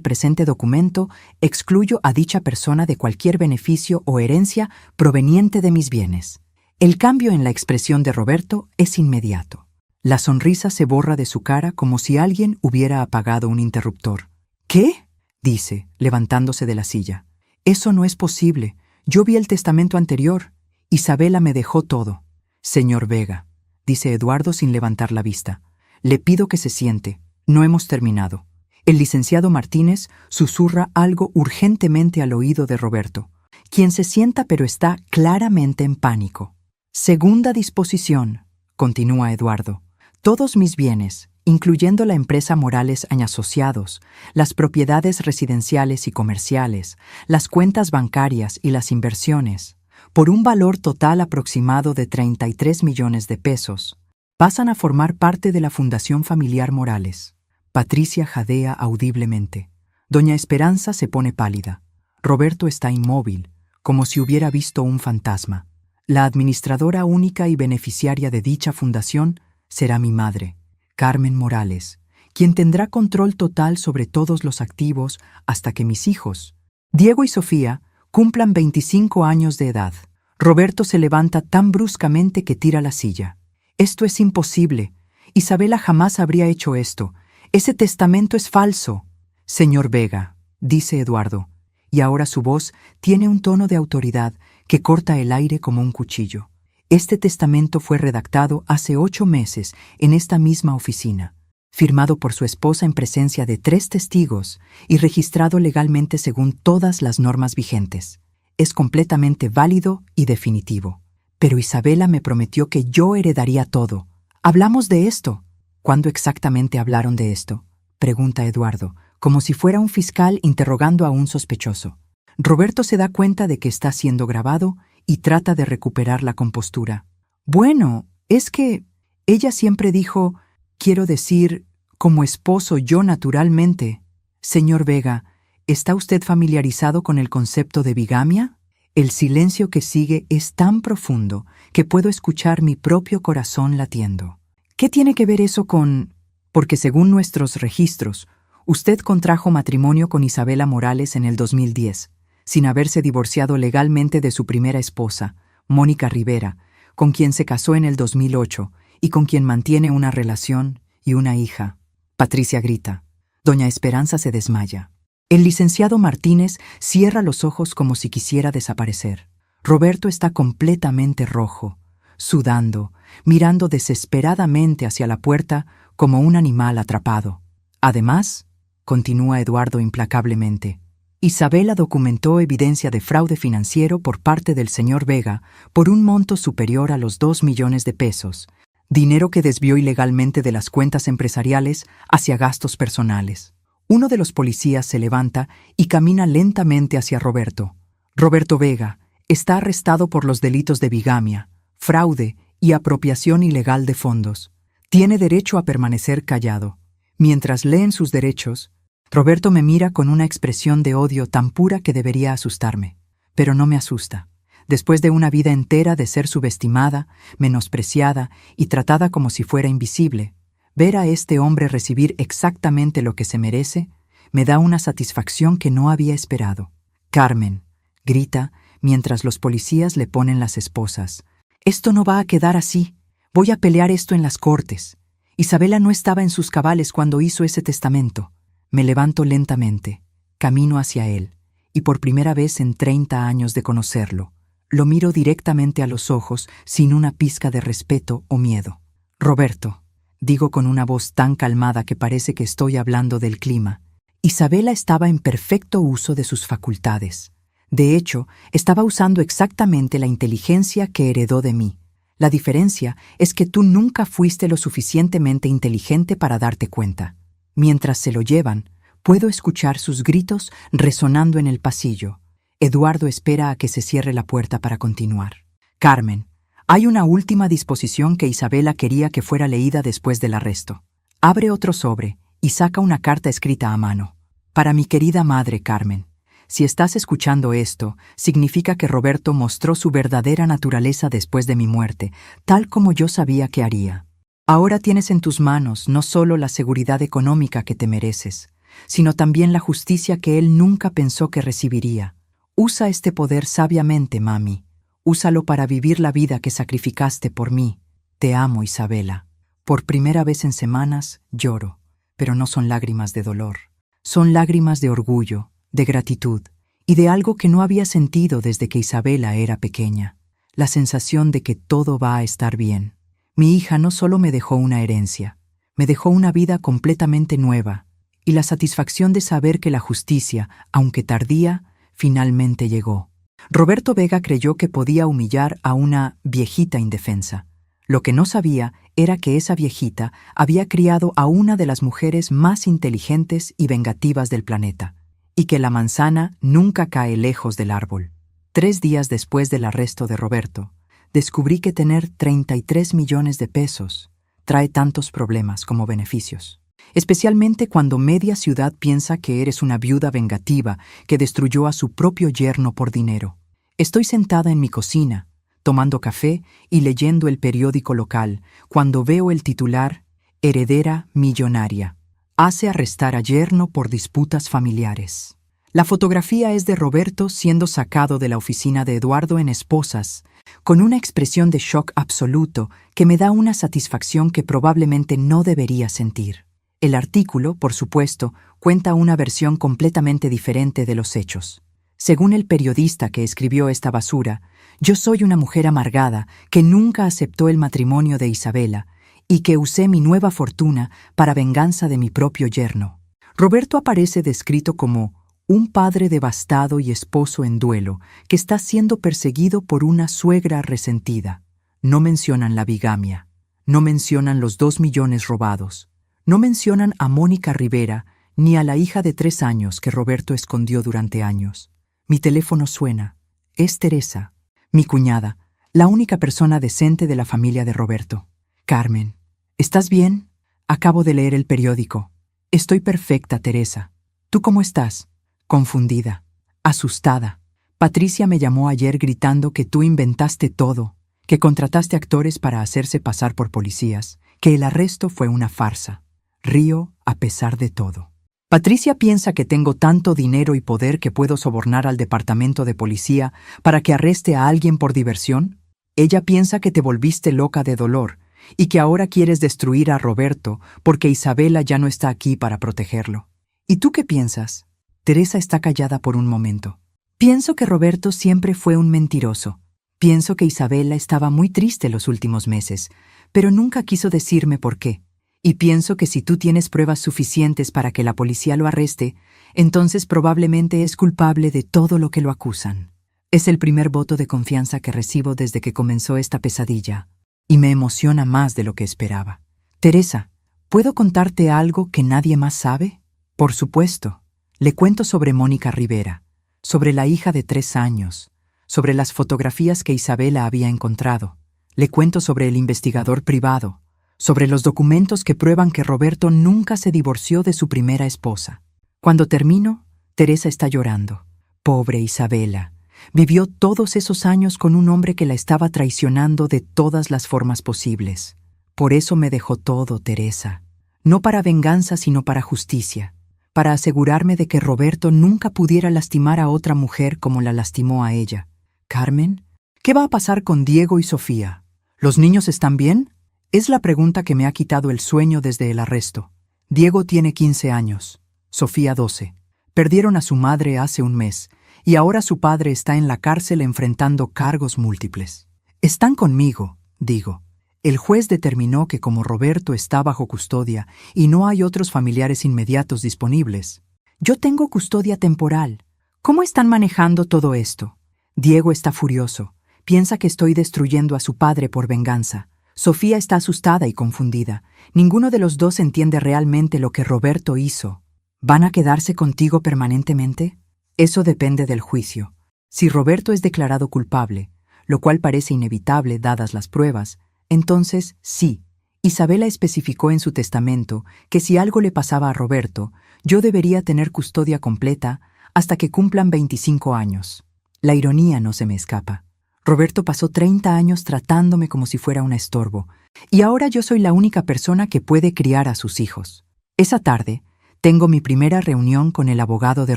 presente documento, excluyo a dicha persona de cualquier beneficio o herencia proveniente de mis bienes. El cambio en la expresión de Roberto es inmediato. La sonrisa se borra de su cara como si alguien hubiera apagado un interruptor. ¿Qué? Dice, levantándose de la silla. Eso no es posible. Yo vi el testamento anterior. Isabela me dejó todo. Señor Vega, dice Eduardo sin levantar la vista, le pido que se siente. No hemos terminado. El licenciado Martínez susurra algo urgentemente al oído de Roberto, quien se sienta pero está claramente en pánico. Segunda disposición, continúa Eduardo. Todos mis bienes, incluyendo la empresa Morales Asociados, las propiedades residenciales y comerciales, las cuentas bancarias y las inversiones, por un valor total aproximado de 33 millones de pesos, pasan a formar parte de la Fundación Familiar Morales. Patricia jadea audiblemente. Doña Esperanza se pone pálida. Roberto está inmóvil, como si hubiera visto un fantasma. La administradora única y beneficiaria de dicha fundación será mi madre, Carmen Morales, quien tendrá control total sobre todos los activos hasta que mis hijos, Diego y Sofía, cumplan 25 años de edad. Roberto se levanta tan bruscamente que tira la silla. Esto es imposible. Isabela jamás habría hecho esto. Ese testamento es falso. Señor Vega, dice Eduardo, y ahora su voz tiene un tono de autoridad que corta el aire como un cuchillo. Este testamento fue redactado hace 8 meses en esta misma oficina, firmado por su esposa en presencia de 3 testigos y registrado legalmente según todas las normas vigentes. Es completamente válido y definitivo. Pero Isabela me prometió que yo heredaría todo. Hablamos de esto. ¿Cuándo exactamente hablaron de esto?, pregunta Eduardo, como si fuera un fiscal interrogando a un sospechoso. Roberto se da cuenta de que está siendo grabado y trata de recuperar la compostura. Bueno, es que ella siempre dijo, quiero decir, como esposo yo naturalmente. Señor Vega, ¿Está usted familiarizado con el concepto de bigamia? El silencio que sigue es tan profundo que puedo escuchar mi propio corazón latiendo. ¿Qué tiene que ver eso con...? Porque según nuestros registros, usted contrajo matrimonio con Isabela Morales en el 2010, sin haberse divorciado legalmente de su primera esposa, Mónica Rivera, con quien se casó en el 2008 y con quien mantiene una relación y una hija. Patricia grita. Doña Esperanza se desmaya. El licenciado Martínez cierra los ojos como si quisiera desaparecer. Roberto está completamente rojo, sudando, mirando desesperadamente hacia la puerta como un animal atrapado. Además, continúa Eduardo implacablemente, Isabela documentó evidencia de fraude financiero por parte del señor Vega por un monto superior a los 2 millones de pesos, dinero que desvió ilegalmente de las cuentas empresariales hacia gastos personales. Uno de los policías se levanta y camina lentamente hacia Roberto. Roberto Vega está arrestado por los delitos de bigamia, fraude y apropiación ilegal de fondos. Tiene derecho a permanecer callado. Mientras leen sus derechos, Roberto me mira con una expresión de odio tan pura que debería asustarme. Pero no me asusta. Después de una vida entera de ser subestimada, menospreciada y tratada como si fuera invisible, ver a este hombre recibir exactamente lo que se merece me da una satisfacción que no había esperado. Carmen, grita mientras los policías le ponen las esposas. Esto no va a quedar así. Voy a pelear esto en las cortes. Isabela no estaba en sus cabales cuando hizo ese testamento. Me levanto lentamente, camino hacia él, y por primera vez en 30 años de conocerlo, lo miro directamente a los ojos sin una pizca de respeto o miedo. Roberto, digo con una voz tan calmada que parece que estoy hablando del clima. Isabela estaba en perfecto uso de sus facultades. De hecho, estaba usando exactamente la inteligencia que heredó de mí. La diferencia es que tú nunca fuiste lo suficientemente inteligente para darte cuenta. Mientras se lo llevan, puedo escuchar sus gritos resonando en el pasillo. Eduardo espera a que se cierre la puerta para continuar. Carmen, hay una última disposición que Isabela quería que fuera leída después del arresto. Abre otro sobre y saca una carta escrita a mano. Para mi querida madre, Carmen. Si estás escuchando esto, significa que Roberto mostró su verdadera naturaleza después de mi muerte, tal como yo sabía que haría. Ahora tienes en tus manos no solo la seguridad económica que te mereces, sino también la justicia que él nunca pensó que recibiría. Usa este poder sabiamente, mami. Úsalo para vivir la vida que sacrificaste por mí. Te amo, Isabela. Por primera vez en semanas lloro, pero no son lágrimas de dolor. Son lágrimas de orgullo, de gratitud y de algo que no había sentido desde que Isabela era pequeña. La sensación de que todo va a estar bien. Mi hija no solo me dejó una herencia, me dejó una vida completamente nueva y la satisfacción de saber que la justicia, aunque tardía, finalmente llegó. Roberto Vega creyó que podía humillar a una viejita indefensa. Lo que no sabía era que esa viejita había criado a una de las mujeres más inteligentes y vengativas del planeta, y que la manzana nunca cae lejos del árbol. 3 días después del arresto de Roberto, descubrí que tener 33 millones de pesos trae tantos problemas como beneficios. Especialmente cuando media ciudad piensa que eres una viuda vengativa que destruyó a su propio yerno por dinero. Estoy sentada en mi cocina, tomando café y leyendo el periódico local, cuando veo el titular «Heredera millonaria. Hace arrestar a yerno por disputas familiares». La fotografía es de Roberto siendo sacado de la oficina de Eduardo en Esposas, con una expresión de shock absoluto que me da una satisfacción que probablemente no debería sentir. El artículo, por supuesto, cuenta una versión completamente diferente de los hechos. Según el periodista que escribió esta basura, yo soy una mujer amargada que nunca aceptó el matrimonio de Isabela y que usé mi nueva fortuna para venganza de mi propio yerno. Roberto aparece descrito como un padre devastado y esposo en duelo que está siendo perseguido por una suegra resentida. No mencionan la bigamia, no mencionan los 2 millones robados, no mencionan a Mónica Rivera ni a la hija de 3 años que Roberto escondió durante años. Mi teléfono suena. Es Teresa, mi cuñada, la única persona decente de la familia de Roberto. Carmen, ¿estás bien? Acabo de leer el periódico. Estoy perfecta, Teresa. ¿Tú cómo estás? confundida, asustada. Patricia me llamó ayer gritando que tú inventaste todo, que contrataste actores para hacerse pasar por policías, que el arresto fue una farsa. Río a pesar de todo. Patricia piensa que tengo tanto dinero y poder que puedo sobornar al departamento de policía para que arreste a alguien por diversión. Ella piensa que te volviste loca de dolor y que ahora quieres destruir a Roberto porque Isabela ya no está aquí para protegerlo. ¿Y tú qué piensas? Teresa está callada por un momento. Pienso que Roberto siempre fue un mentiroso. Pienso que Isabela estaba muy triste los últimos meses, pero nunca quiso decirme por qué. Y pienso que si tú tienes pruebas suficientes para que la policía lo arreste, entonces probablemente es culpable de todo lo que lo acusan. Es el primer voto de confianza que recibo desde que comenzó esta pesadilla, y me emociona más de lo que esperaba. Teresa, ¿puedo contarte algo que nadie más sabe? Por supuesto. Le cuento sobre Mónica Rivera, sobre la hija de 3 años, sobre las fotografías que Isabela había encontrado. Le cuento sobre el investigador privado, sobre los documentos que prueban que Roberto nunca se divorció de su primera esposa. Cuando termino, Teresa está llorando. Pobre Isabela. Vivió todos esos años con un hombre que la estaba traicionando de todas las formas posibles. Por eso me dejó todo, Teresa. No para venganza, sino para justicia. Para asegurarme de que Roberto nunca pudiera lastimar a otra mujer como la lastimó a ella. Carmen, ¿qué va a pasar con Diego y Sofía? ¿Los niños están bien? Es la pregunta que me ha quitado el sueño desde el arresto. Diego tiene 15 años, Sofía 12. Perdieron a su madre hace un mes, y ahora su padre está en la cárcel enfrentando cargos múltiples. Están conmigo, digo. El juez determinó que como Roberto está bajo custodia y no hay otros familiares inmediatos disponibles, yo tengo custodia temporal. ¿Cómo están manejando todo esto? Diego está furioso. Piensa que estoy destruyendo a su padre por venganza. Sofía está asustada y confundida. Ninguno de los dos entiende realmente lo que Roberto hizo. ¿Van a quedarse contigo permanentemente? Eso depende del juicio. Si Roberto es declarado culpable, lo cual parece inevitable dadas las pruebas, entonces sí. Isabela especificó en su testamento que si algo le pasaba a Roberto, yo debería tener custodia completa hasta que cumplan 25 años. La ironía no se me escapa. Roberto pasó 30 años tratándome como si fuera un estorbo, y ahora yo soy la única persona que puede criar a sus hijos. Esa tarde, tengo mi primera reunión con el abogado de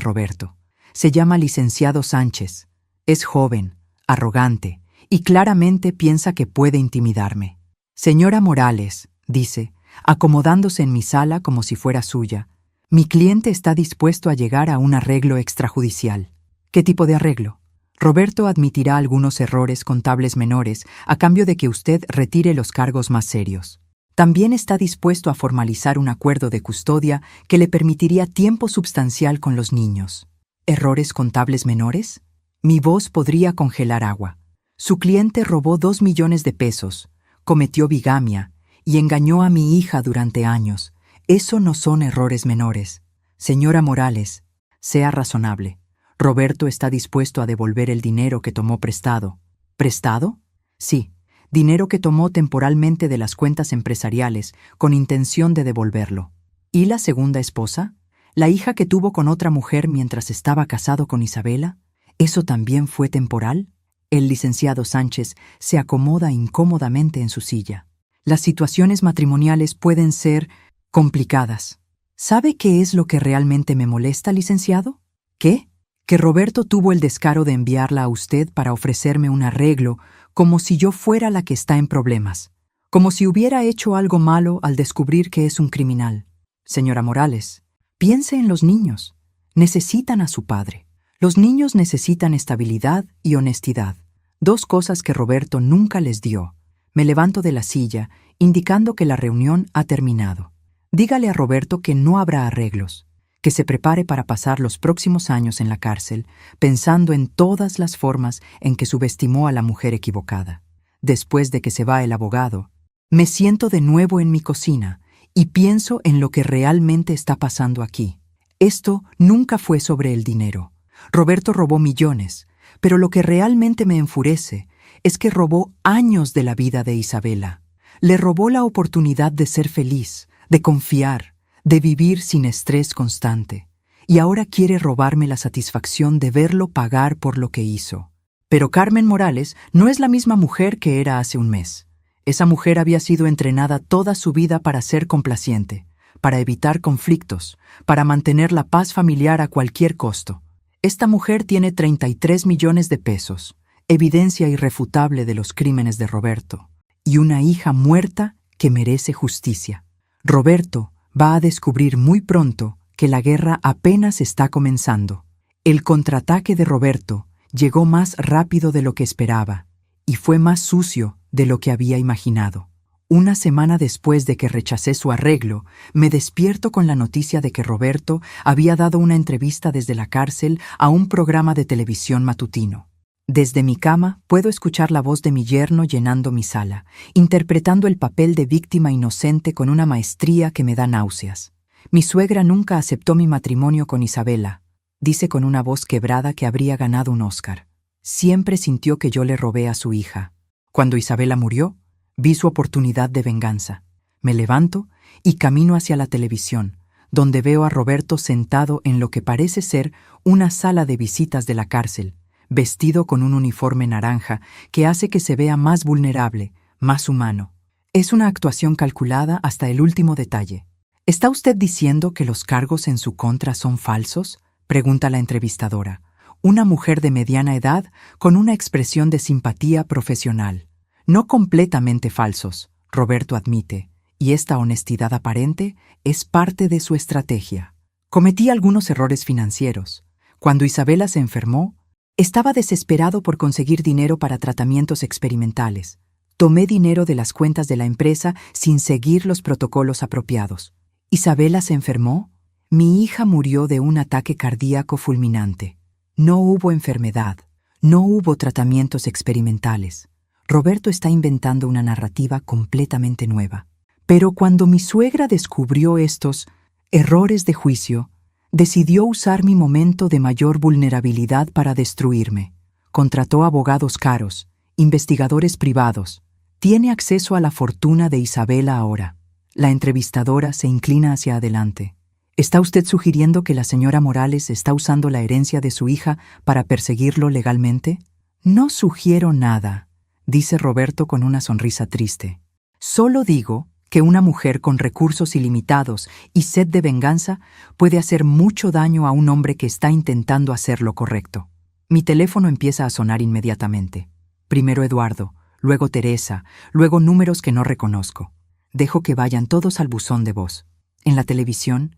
Roberto. Se llama licenciado Sánchez. Es joven, arrogante, y claramente piensa que puede intimidarme. Señora Morales, dice, acomodándose en mi sala como si fuera suya, mi cliente está dispuesto a llegar a un arreglo extrajudicial. ¿Qué tipo de arreglo? Roberto admitirá algunos errores contables menores a cambio de que usted retire los cargos más serios. También está dispuesto a formalizar un acuerdo de custodia que le permitiría tiempo substancial con los niños. ¿Errores contables menores? Mi voz podría congelar agua. Su cliente robó 2 millones de pesos, cometió bigamia y engañó a mi hija durante años. Eso no son errores menores. Señora Morales, sea razonable. Roberto está dispuesto a devolver el dinero que tomó prestado. ¿Prestado? Sí, dinero que tomó temporalmente de las cuentas empresariales con intención de devolverlo. ¿Y la segunda esposa? ¿La hija que tuvo con otra mujer mientras estaba casado con Isabela? ¿Eso también fue temporal? El licenciado Sánchez se acomoda incómodamente en su silla. Las situaciones matrimoniales pueden ser complicadas. ¿Sabe qué es lo que realmente me molesta, licenciado? ¿Qué? Que Roberto tuvo el descaro de enviarla a usted para ofrecerme un arreglo como si yo fuera la que está en problemas, como si hubiera hecho algo malo al descubrir que es un criminal. Señora Morales, piense en los niños. Necesitan a su padre. Los niños necesitan estabilidad y honestidad, 2 cosas que Roberto nunca les dio. Me levanto de la silla, indicando que la reunión ha terminado. Dígale a Roberto que no habrá arreglos, que se prepare para pasar los próximos años en la cárcel, pensando en todas las formas en que subestimó a la mujer equivocada. Después de que se va el abogado, me siento de nuevo en mi cocina y pienso en lo que realmente está pasando aquí. Esto nunca fue sobre el dinero. Roberto robó millones, pero lo que realmente me enfurece es que robó años de la vida de Isabela. Le robó la oportunidad de ser feliz, de confiar, de vivir sin estrés constante. y ahora quiere robarme la satisfacción de verlo pagar por lo que hizo. Pero Carmen Morales no es la misma mujer que era hace un mes. Esa mujer había sido entrenada toda su vida para ser complaciente, para evitar conflictos, para mantener la paz familiar a cualquier costo. Esta mujer tiene 33 millones de pesos, evidencia irrefutable de los crímenes de Roberto, y una hija muerta que merece justicia. Roberto va a descubrir muy pronto que la guerra apenas está comenzando. El contraataque de Roberto llegó más rápido de lo que esperaba y fue más sucio de lo que había imaginado. Una semana después de que rechacé su arreglo, me despierto con la noticia de que Roberto había dado una entrevista desde la cárcel a un programa de televisión matutino. Desde mi cama puedo escuchar la voz de mi yerno llenando mi sala, interpretando el papel de víctima inocente con una maestría que me da náuseas. Mi suegra nunca aceptó mi matrimonio con Isabela, dice con una voz quebrada que habría ganado un Oscar. Siempre sintió que yo le robé a su hija. Cuando Isabela murió, vi su oportunidad de venganza. Me levanto y camino hacia la televisión, donde veo a Roberto sentado en lo que parece ser una sala de visitas de la cárcel, vestido con un uniforme naranja que hace que se vea más vulnerable, más humano. Es una actuación calculada hasta el último detalle. ¿Está usted diciendo que los cargos en su contra son falsos?, pregunta la entrevistadora, una mujer de mediana edad con una expresión de simpatía profesional. No completamente falsos, Roberto admite, y esta honestidad aparente es parte de su estrategia. Cometí algunos errores financieros. Cuando Isabela se enfermó, estaba desesperado por conseguir dinero para tratamientos experimentales. Tomé dinero de las cuentas de la empresa sin seguir los protocolos apropiados. ¿Isabela se enfermó? Mi hija murió de un ataque cardíaco fulminante. No hubo enfermedad. No hubo tratamientos experimentales. Roberto está inventando una narrativa completamente nueva. Pero cuando mi suegra descubrió estos errores de juicio, decidió usar mi momento de mayor vulnerabilidad para destruirme. Contrató abogados caros, investigadores privados. Tiene acceso a la fortuna de Isabela ahora. La entrevistadora se inclina hacia adelante. ¿Está usted sugiriendo que la señora Morales está usando la herencia de su hija para perseguirlo legalmente? No sugiero nada, dice Roberto con una sonrisa triste. Solo digo que una mujer con recursos ilimitados y sed de venganza puede hacer mucho daño a un hombre que está intentando hacer lo correcto. Mi teléfono empieza a sonar inmediatamente. Primero Eduardo, luego Teresa, luego números que no reconozco. Dejo que vayan todos al buzón de voz. En la televisión,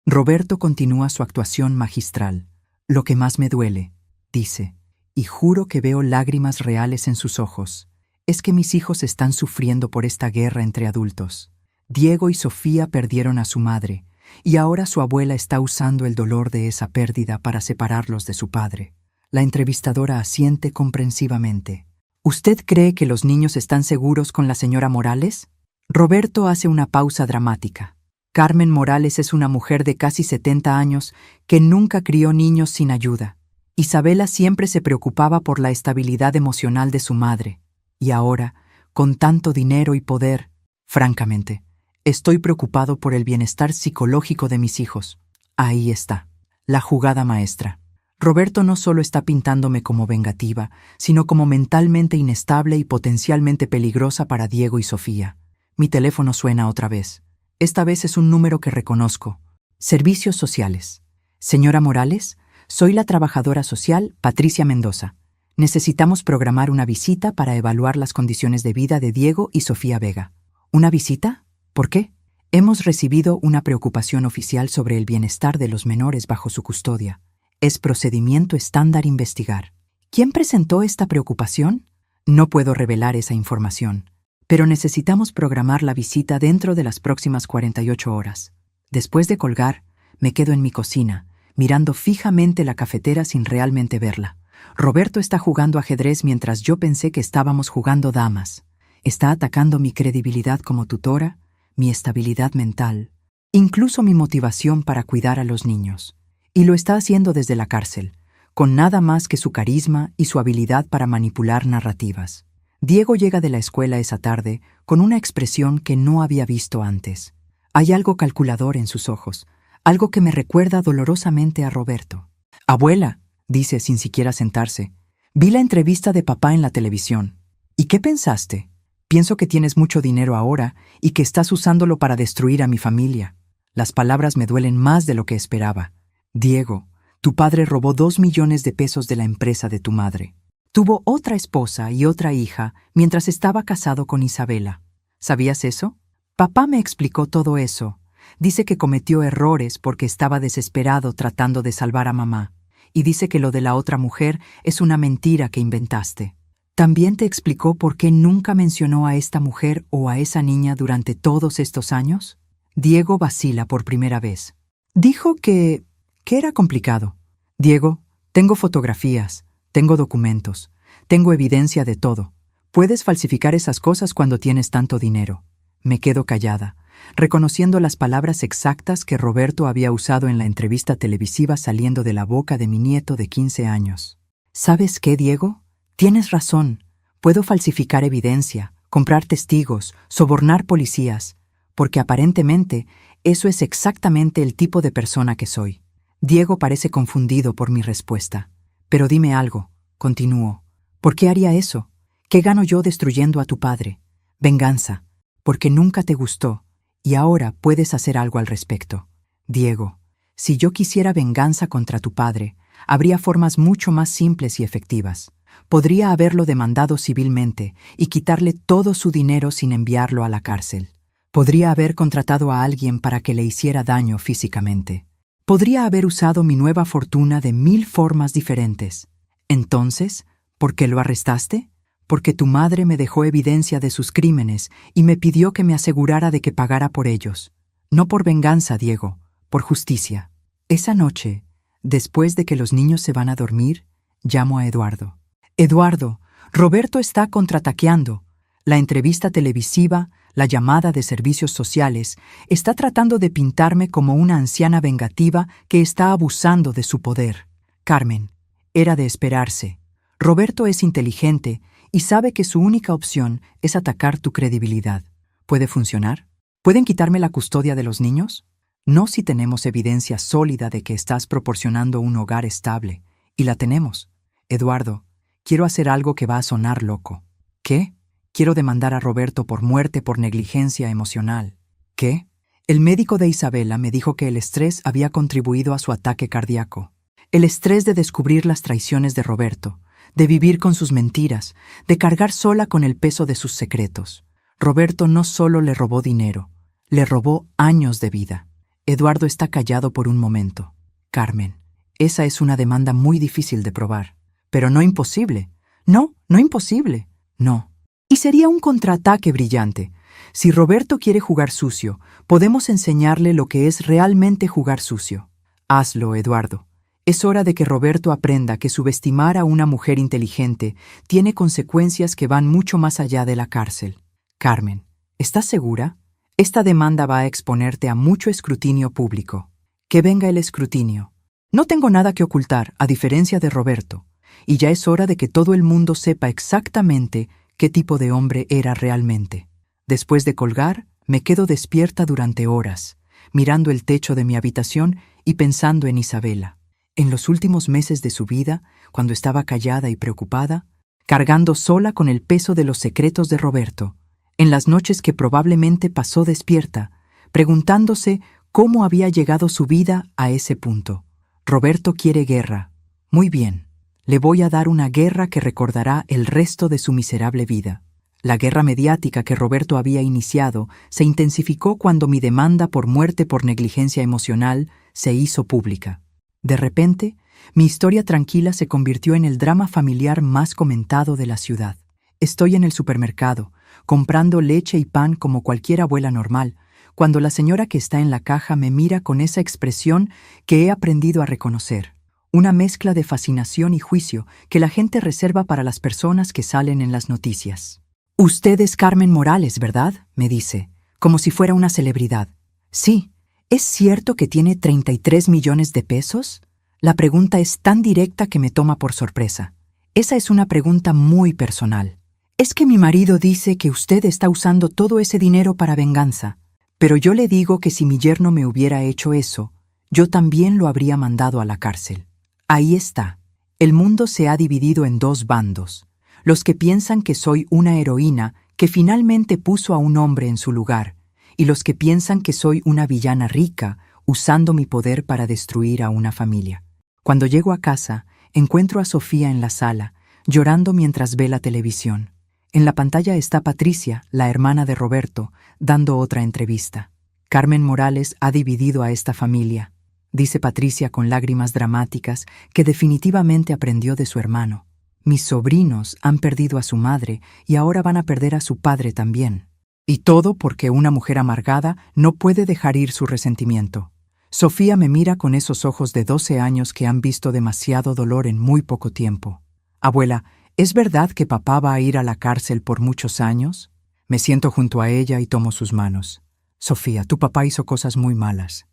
Roberto continúa su actuación magistral. Lo que más me duele, dice, y juro que veo lágrimas reales en sus ojos, es que mis hijos están sufriendo por esta guerra entre adultos. Diego y Sofía perdieron a su madre, y ahora su abuela está usando el dolor de esa pérdida para separarlos de su padre. La entrevistadora asiente comprensivamente. ¿Usted cree que los niños están seguros con la señora Morales? Roberto hace una pausa dramática. Carmen Morales es una mujer de casi 70 años que nunca crió niños sin ayuda. Isabela siempre se preocupaba por la estabilidad emocional de su madre. Y ahora, con tanto dinero y poder, francamente, estoy preocupado por el bienestar psicológico de mis hijos. Ahí está, la jugada maestra. Roberto no solo está pintándome como vengativa, sino como mentalmente inestable y potencialmente peligrosa para Diego y Sofía. Mi teléfono suena otra vez. Esta vez es un número que reconozco. Servicios sociales. Señora Morales, soy la trabajadora social Patricia Mendoza. Necesitamos programar una visita para evaluar las condiciones de vida de Diego y Sofía Vega. ¿Una visita? ¿Por qué? Hemos recibido una preocupación oficial sobre el bienestar de los menores bajo su custodia. Es procedimiento estándar investigar. ¿Quién presentó esta preocupación? No puedo revelar esa información, pero necesitamos programar la visita dentro de las próximas 48 horas. Después de colgar, me quedo en mi cocina, mirando fijamente la cafetera sin realmente verla. Roberto está jugando ajedrez mientras yo pensé que estábamos jugando damas. Está atacando mi credibilidad como tutora, mi estabilidad mental, incluso mi motivación para cuidar a los niños. Y lo está haciendo desde la cárcel, con nada más que su carisma y su habilidad para manipular narrativas. Diego llega de la escuela esa tarde con una expresión que no había visto antes. Hay algo calculador en sus ojos, algo que me recuerda dolorosamente a Roberto. Abuela, dice sin siquiera sentarse, vi la entrevista de papá en la televisión. ¿Y qué pensaste? Pienso que tienes mucho dinero ahora y que estás usándolo para destruir a mi familia. Las palabras me duelen más de lo que esperaba. Diego, tu padre robó 2 millones de pesos de la empresa de tu madre. Tuvo otra esposa y otra hija mientras estaba casado con Isabela. ¿Sabías eso? Papá me explicó todo eso. Dice que cometió errores porque estaba desesperado tratando de salvar a mamá. Y dice que lo de la otra mujer es una mentira que inventaste. ¿También te explicó por qué nunca mencionó a esta mujer o a esa niña durante todos estos años? Diego vacila por primera vez. Dijo que era complicado. Diego, tengo fotografías, tengo documentos, tengo evidencia de todo. Puedes falsificar esas cosas cuando tienes tanto dinero. Me quedo callada, reconociendo las palabras exactas que Roberto había usado en la entrevista televisiva saliendo de la boca de mi nieto de 15 años. ¿Sabes qué, Diego? Tienes razón. Puedo falsificar evidencia, comprar testigos, sobornar policías, porque aparentemente eso es exactamente el tipo de persona que soy. Diego parece confundido por mi respuesta. Pero dime algo, continúo. ¿Por qué haría eso? ¿Qué gano yo destruyendo a tu padre? Venganza, porque nunca te gustó, y ahora puedes hacer algo al respecto. Diego, si yo quisiera venganza contra tu padre, habría formas mucho más simples y efectivas. Podría haberlo demandado civilmente y quitarle todo su dinero sin enviarlo a la cárcel. Podría haber contratado a alguien para que le hiciera daño físicamente. Podría haber usado mi nueva fortuna de 1000 formas diferentes. Entonces, ¿por qué lo arrestaste? Porque tu madre me dejó evidencia de sus crímenes y me pidió que me asegurara de que pagara por ellos. No por venganza, Diego, por justicia. Esa noche, después de que los niños se van a dormir, llamo a Eduardo. Eduardo, Roberto está contraataqueando. La entrevista televisiva, la llamada de servicios sociales, está tratando de pintarme como una anciana vengativa que está abusando de su poder. Carmen, era de esperarse. Roberto es inteligente y sabe que su única opción es atacar tu credibilidad. ¿Puede funcionar? ¿Pueden quitarme la custodia de los niños? No si tenemos evidencia sólida de que estás proporcionando un hogar estable. Y la tenemos. Eduardo, quiero hacer algo que va a sonar loco. ¿Qué? Quiero demandar a Roberto por muerte por negligencia emocional. ¿Qué? El médico de Isabela me dijo que el estrés había contribuido a su ataque cardíaco. El estrés de descubrir las traiciones de Roberto, de vivir con sus mentiras, de cargar sola con el peso de sus secretos. Roberto no solo le robó dinero, le robó años de vida. Eduardo está callado por un momento. Carmen, esa es una demanda muy difícil de probar. Pero no imposible. No imposible. No. Y sería un contraataque brillante. Si Roberto quiere jugar sucio, podemos enseñarle lo que es realmente jugar sucio. Hazlo, Eduardo. Es hora de que Roberto aprenda que subestimar a una mujer inteligente tiene consecuencias que van mucho más allá de la cárcel. Carmen, ¿estás segura? Esta demanda va a exponerte a mucho escrutinio público. Que venga el escrutinio. No tengo nada que ocultar, a diferencia de Roberto, y ya es hora de que todo el mundo sepa exactamente qué tipo de hombre era realmente. Después de colgar, me quedo despierta durante horas, mirando el techo de mi habitación y pensando en Isabela. En los últimos meses de su vida, cuando estaba callada y preocupada, cargando sola con el peso de los secretos de Roberto, en las noches que probablemente pasó despierta, preguntándose cómo había llegado su vida a ese punto. Roberto quiere guerra. Muy bien. Le voy a dar una guerra que recordará el resto de su miserable vida. La guerra mediática que Roberto había iniciado se intensificó cuando mi demanda por muerte por negligencia emocional se hizo pública. De repente, mi historia tranquila se convirtió en el drama familiar más comentado de la ciudad. Estoy en el supermercado, comprando leche y pan como cualquier abuela normal, cuando la señora que está en la caja me mira con esa expresión que he aprendido a reconocer. Una mezcla de fascinación y juicio que la gente reserva para las personas que salen en las noticias. «Usted es Carmen Morales, ¿verdad?», me dice, como si fuera una celebridad. «Sí. ¿Es cierto que tiene 33 millones de pesos?» La pregunta es tan directa que me toma por sorpresa. Esa es una pregunta muy personal. Es que mi marido dice que usted está usando todo ese dinero para venganza, pero yo le digo que si mi yerno me hubiera hecho eso, yo también lo habría mandado a la cárcel. Ahí está. El mundo se ha dividido en dos bandos. Los que piensan que soy una heroína que finalmente puso a un hombre en su lugar, y los que piensan que soy una villana rica usando mi poder para destruir a una familia. Cuando llego a casa, encuentro a Sofía en la sala, llorando mientras ve la televisión. En la pantalla está Patricia, la hermana de Roberto, dando otra entrevista. Carmen Morales ha dividido a esta familia, dice Patricia con lágrimas dramáticas que definitivamente aprendió de su hermano. Mis sobrinos han perdido a su madre y ahora van a perder a su padre también. Y todo porque una mujer amargada no puede dejar ir su resentimiento. Sofía me mira con esos ojos de 12 años que han visto demasiado dolor en muy poco tiempo. Abuela, ¿es verdad que papá va a ir a la cárcel por muchos años? Me siento junto a ella y tomo sus manos. Sofía, tu papá hizo cosas muy malas.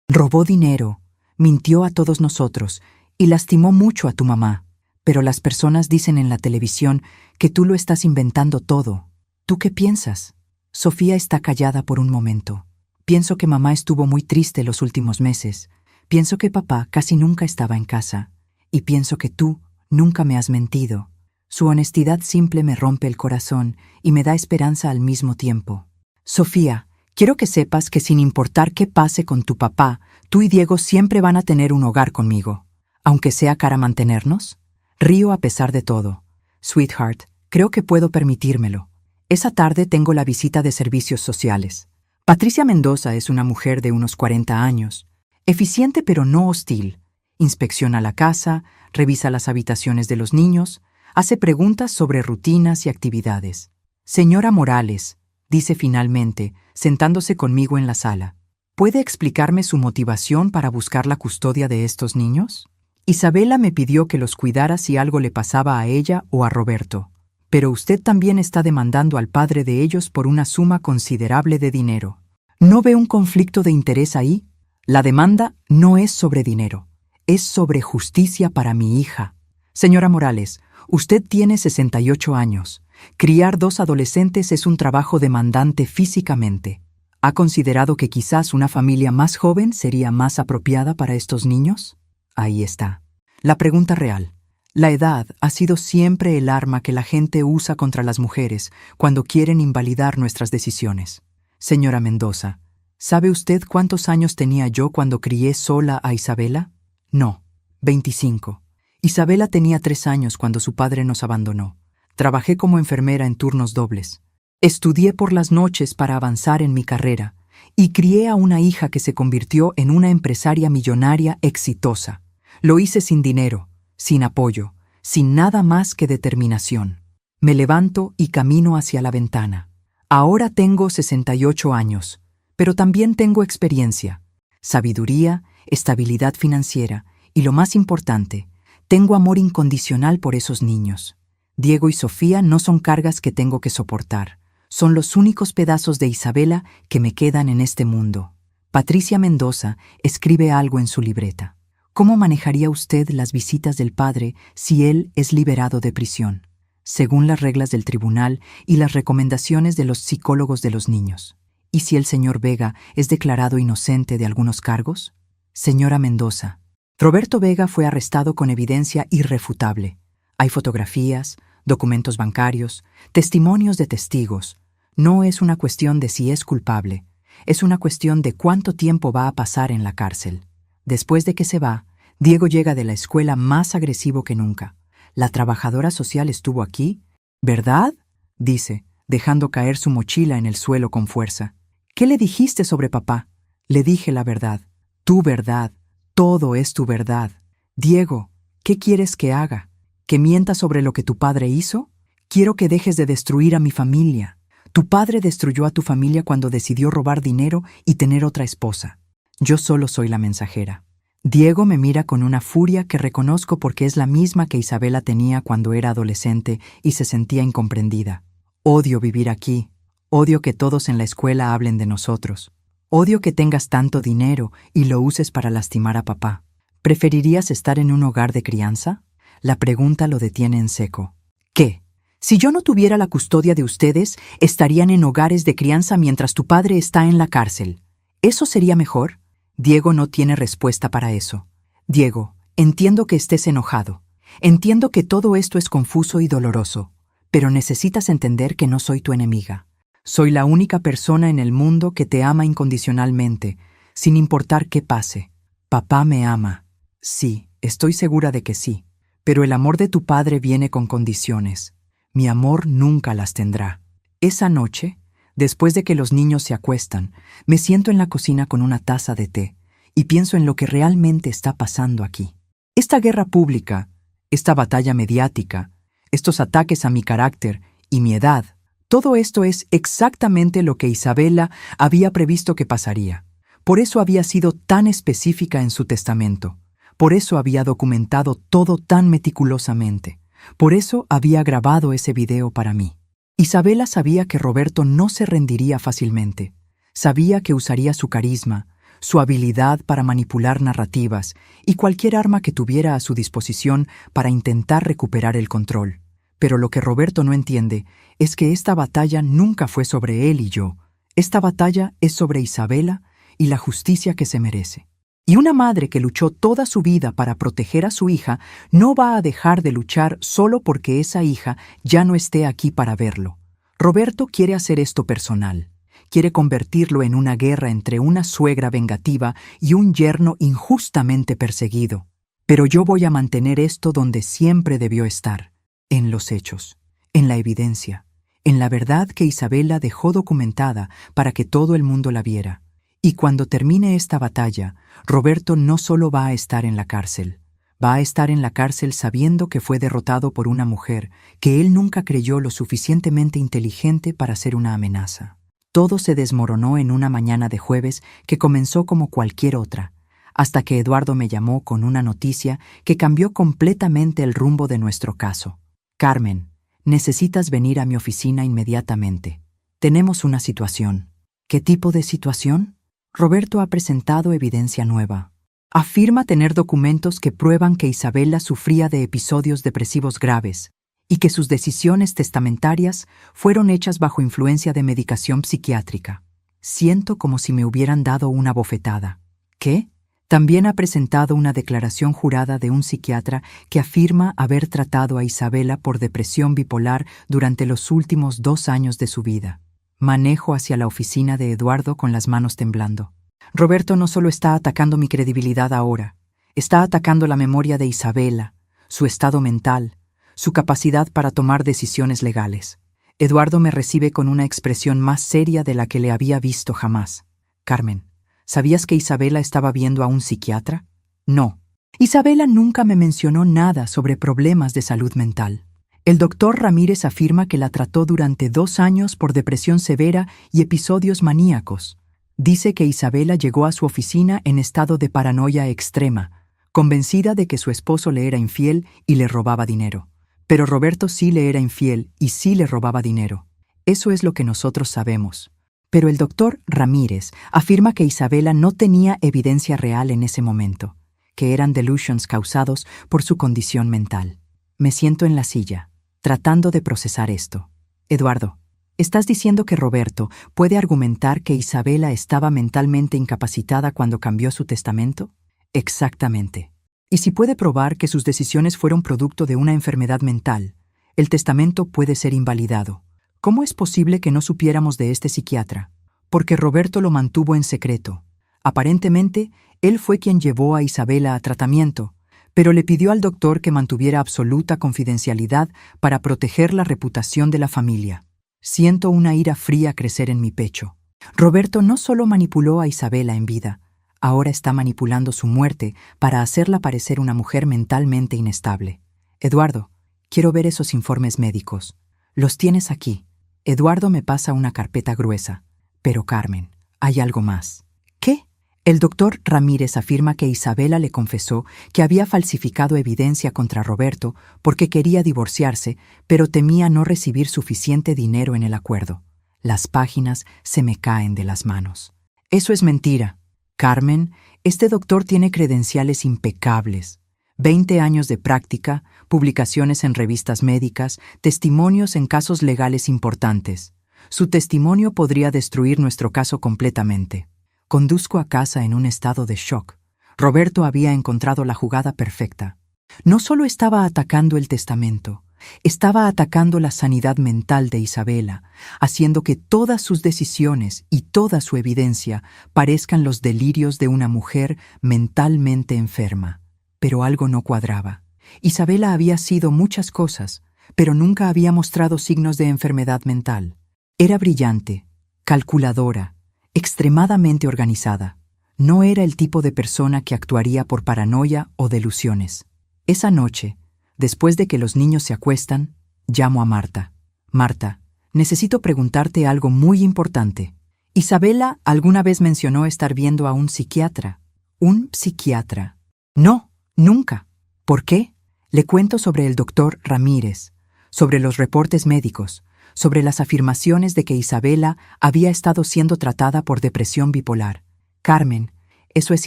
Robó dinero, mintió a todos nosotros y lastimó mucho a tu mamá. Pero las personas dicen en la televisión que tú lo estás inventando todo. ¿Tú qué piensas? Sofía está callada por un momento. Pienso que mamá estuvo muy triste los últimos meses. Pienso que papá casi nunca estaba en casa. Y pienso que tú nunca me has mentido. Su honestidad simple me rompe el corazón y me da esperanza al mismo tiempo. Sofía, quiero que sepas que sin importar qué pase con tu papá, tú y Diego siempre van a tener un hogar conmigo. Aunque sea cara mantenernos. Río a pesar de todo. Sweetheart, creo que puedo permitírmelo. Esa tarde tengo la visita de servicios sociales. Patricia Mendoza es una mujer de unos 40 años, eficiente pero no hostil. Inspecciona la casa, revisa las habitaciones de los niños, hace preguntas sobre rutinas y actividades. Señora Morales, dice finalmente, sentándose conmigo en la sala, ¿puede explicarme su motivación para buscar la custodia de estos niños? Isabela me pidió que los cuidara si algo le pasaba a ella o a Roberto. Pero usted también está demandando al padre de ellos por una suma considerable de dinero. ¿No ve un conflicto de interés ahí? La demanda no es sobre dinero, es sobre justicia para mi hija. Señora Morales, usted tiene 68 años. Criar 2 adolescentes es un trabajo demandante físicamente. ¿Ha considerado que quizás una familia más joven sería más apropiada para estos niños? Ahí está. La pregunta real. La edad ha sido siempre el arma que la gente usa contra las mujeres cuando quieren invalidar nuestras decisiones. Señora Mendoza, ¿sabe usted cuántos años tenía yo cuando crié sola a Isabela? No, 25. Isabela tenía 3 años cuando su padre nos abandonó. Trabajé como enfermera en turnos dobles. Estudié por las noches para avanzar en mi carrera y crié a una hija que se convirtió en una empresaria millonaria exitosa. Lo hice sin dinero, sin apoyo, sin nada más que determinación. Me levanto y camino hacia la ventana. Ahora tengo 68 años, pero también tengo experiencia, sabiduría, estabilidad financiera y, lo más importante, tengo amor incondicional por esos niños. Diego y Sofía no son cargas que tengo que soportar. Son los únicos pedazos de Isabela que me quedan en este mundo. Patricia Mendoza escribe algo en su libreta. ¿Cómo manejaría usted las visitas del padre si él es liberado de prisión, según las reglas del tribunal y las recomendaciones de los psicólogos de los niños? ¿Y si el señor Vega es declarado inocente de algunos cargos? Señora Mendoza, Roberto Vega fue arrestado con evidencia irrefutable. Hay fotografías, documentos bancarios, testimonios de testigos. No es una cuestión de si es culpable, es una cuestión de cuánto tiempo va a pasar en la cárcel. Después de que se va, Diego llega de la escuela más agresivo que nunca. La trabajadora social estuvo aquí, ¿verdad? Dice, dejando caer su mochila en el suelo con fuerza. ¿Qué le dijiste sobre papá? Le dije la verdad. Tu verdad. Todo es tu verdad. Diego, ¿qué quieres que haga? ¿Que mienta sobre lo que tu padre hizo? Quiero que dejes de destruir a mi familia. Tu padre destruyó a tu familia cuando decidió robar dinero y tener otra esposa. Yo solo soy la mensajera. Diego me mira con una furia que reconozco porque es la misma que Isabela tenía cuando era adolescente y se sentía incomprendida. Odio vivir aquí. Odio que todos en la escuela hablen de nosotros. Odio que tengas tanto dinero y lo uses para lastimar a papá. ¿Preferirías estar en un hogar de crianza? La pregunta lo detiene en seco. ¿Qué? Si yo no tuviera la custodia de ustedes, estarían en hogares de crianza mientras tu padre está en la cárcel. ¿Eso sería mejor? Diego no tiene respuesta para eso. Diego, entiendo que estés enojado. Entiendo que todo esto es confuso y doloroso, pero necesitas entender que no soy tu enemiga. Soy la única persona en el mundo que te ama incondicionalmente, sin importar qué pase. Papá me ama. Sí, estoy segura de que sí, pero el amor de tu padre viene con condiciones. Mi amor nunca las tendrá. Esa noche, después de que los niños se acuestan, me siento en la cocina con una taza de té y pienso en lo que realmente está pasando aquí. Esta guerra pública, esta batalla mediática, estos ataques a mi carácter y mi edad, todo esto es exactamente lo que Isabela había previsto que pasaría. Por eso había sido tan específica en su testamento. Por eso había documentado todo tan meticulosamente. Por eso había grabado ese video para mí. Isabela sabía que Roberto no se rendiría fácilmente. Sabía que usaría su carisma, su habilidad para manipular narrativas y cualquier arma que tuviera a su disposición para intentar recuperar el control. Pero lo que Roberto no entiende es que esta batalla nunca fue sobre él y yo. Esta batalla es sobre Isabela y la justicia que se merece. Y una madre que luchó toda su vida para proteger a su hija no va a dejar de luchar solo porque esa hija ya no esté aquí para verlo. Roberto quiere hacer esto personal. Quiere convertirlo en una guerra entre una suegra vengativa y un yerno injustamente perseguido. Pero yo voy a mantener esto donde siempre debió estar, en los hechos, en la evidencia, en la verdad que Isabela dejó documentada para que todo el mundo la viera. Y cuando termine esta batalla, Roberto no solo va a estar en la cárcel, va a estar en la cárcel sabiendo que fue derrotado por una mujer que él nunca creyó lo suficientemente inteligente para ser una amenaza. Todo se desmoronó en una mañana de jueves que comenzó como cualquier otra, hasta que Eduardo me llamó con una noticia que cambió completamente el rumbo de nuestro caso. Carmen, necesitas venir a mi oficina inmediatamente. Tenemos una situación. ¿Qué tipo de situación? Roberto ha presentado evidencia nueva. Afirma tener documentos que prueban que Isabela sufría de episodios depresivos graves y que sus decisiones testamentarias fueron hechas bajo influencia de medicación psiquiátrica. Siento como si me hubieran dado una bofetada. ¿Qué? También ha presentado una declaración jurada de un psiquiatra que afirma haber tratado a Isabela por depresión bipolar durante los últimos 2 años de su vida. Manejo hacia la oficina de Eduardo con las manos temblando. Roberto no solo está atacando mi credibilidad ahora, está atacando la memoria de Isabela, su estado mental, su capacidad para tomar decisiones legales. Eduardo me recibe con una expresión más seria de la que le había visto jamás. Carmen, ¿sabías que Isabela estaba viendo a un psiquiatra? No. Isabela nunca me mencionó nada sobre problemas de salud mental. El doctor Ramírez afirma que la trató durante 2 años por depresión severa y episodios maníacos. Dice que Isabela llegó a su oficina en estado de paranoia extrema, convencida de que su esposo le era infiel y le robaba dinero. Pero Roberto sí le era infiel y sí le robaba dinero. Eso es lo que nosotros sabemos. Pero el doctor Ramírez afirma que Isabela no tenía evidencia real en ese momento, que eran delusions causados por su condición mental. Me siento en la silla, tratando de procesar esto. Eduardo, ¿estás diciendo que Roberto puede argumentar que Isabela estaba mentalmente incapacitada cuando cambió su testamento? Exactamente. Y si puede probar que sus decisiones fueron producto de una enfermedad mental, el testamento puede ser invalidado. ¿Cómo es posible que no supiéramos de este psiquiatra? Porque Roberto lo mantuvo en secreto. Aparentemente, él fue quien llevó a Isabela a tratamiento, pero le pidió al doctor que mantuviera absoluta confidencialidad para proteger la reputación de la familia. Siento una ira fría crecer en mi pecho. Roberto no solo manipuló a Isabela en vida, ahora está manipulando su muerte para hacerla parecer una mujer mentalmente inestable. Eduardo, quiero ver esos informes médicos. Los tienes aquí. Eduardo me pasa una carpeta gruesa. Pero Carmen, hay algo más. ¿Qué? El doctor Ramírez afirma que Isabela le confesó que había falsificado evidencia contra Roberto porque quería divorciarse, pero temía no recibir suficiente dinero en el acuerdo. Las páginas se me caen de las manos. Eso es mentira. Carmen, este doctor tiene credenciales impecables. 20 años de práctica, publicaciones en revistas médicas, testimonios en casos legales importantes. Su testimonio podría destruir nuestro caso completamente. Conduzco a casa en un estado de shock. Roberto había encontrado la jugada perfecta. No solo estaba atacando el testamento, estaba atacando la sanidad mental de Isabela, haciendo que todas sus decisiones y toda su evidencia parezcan los delirios de una mujer mentalmente enferma. Pero algo no cuadraba. Isabela había sido muchas cosas, pero nunca había mostrado signos de enfermedad mental. Era brillante, calculadora, extremadamente organizada. No era el tipo de persona que actuaría por paranoia o delusiones. Esa noche, después de que los niños se acuestan, llamo a Marta. Marta, necesito preguntarte algo muy importante. Isabela alguna vez mencionó estar viendo a un psiquiatra. ¿Un psiquiatra? No, nunca. ¿Por qué? Le cuento sobre el doctor Ramírez, sobre los reportes médicos, sobre las afirmaciones de que Isabela había estado siendo tratada por depresión bipolar. Carmen, eso es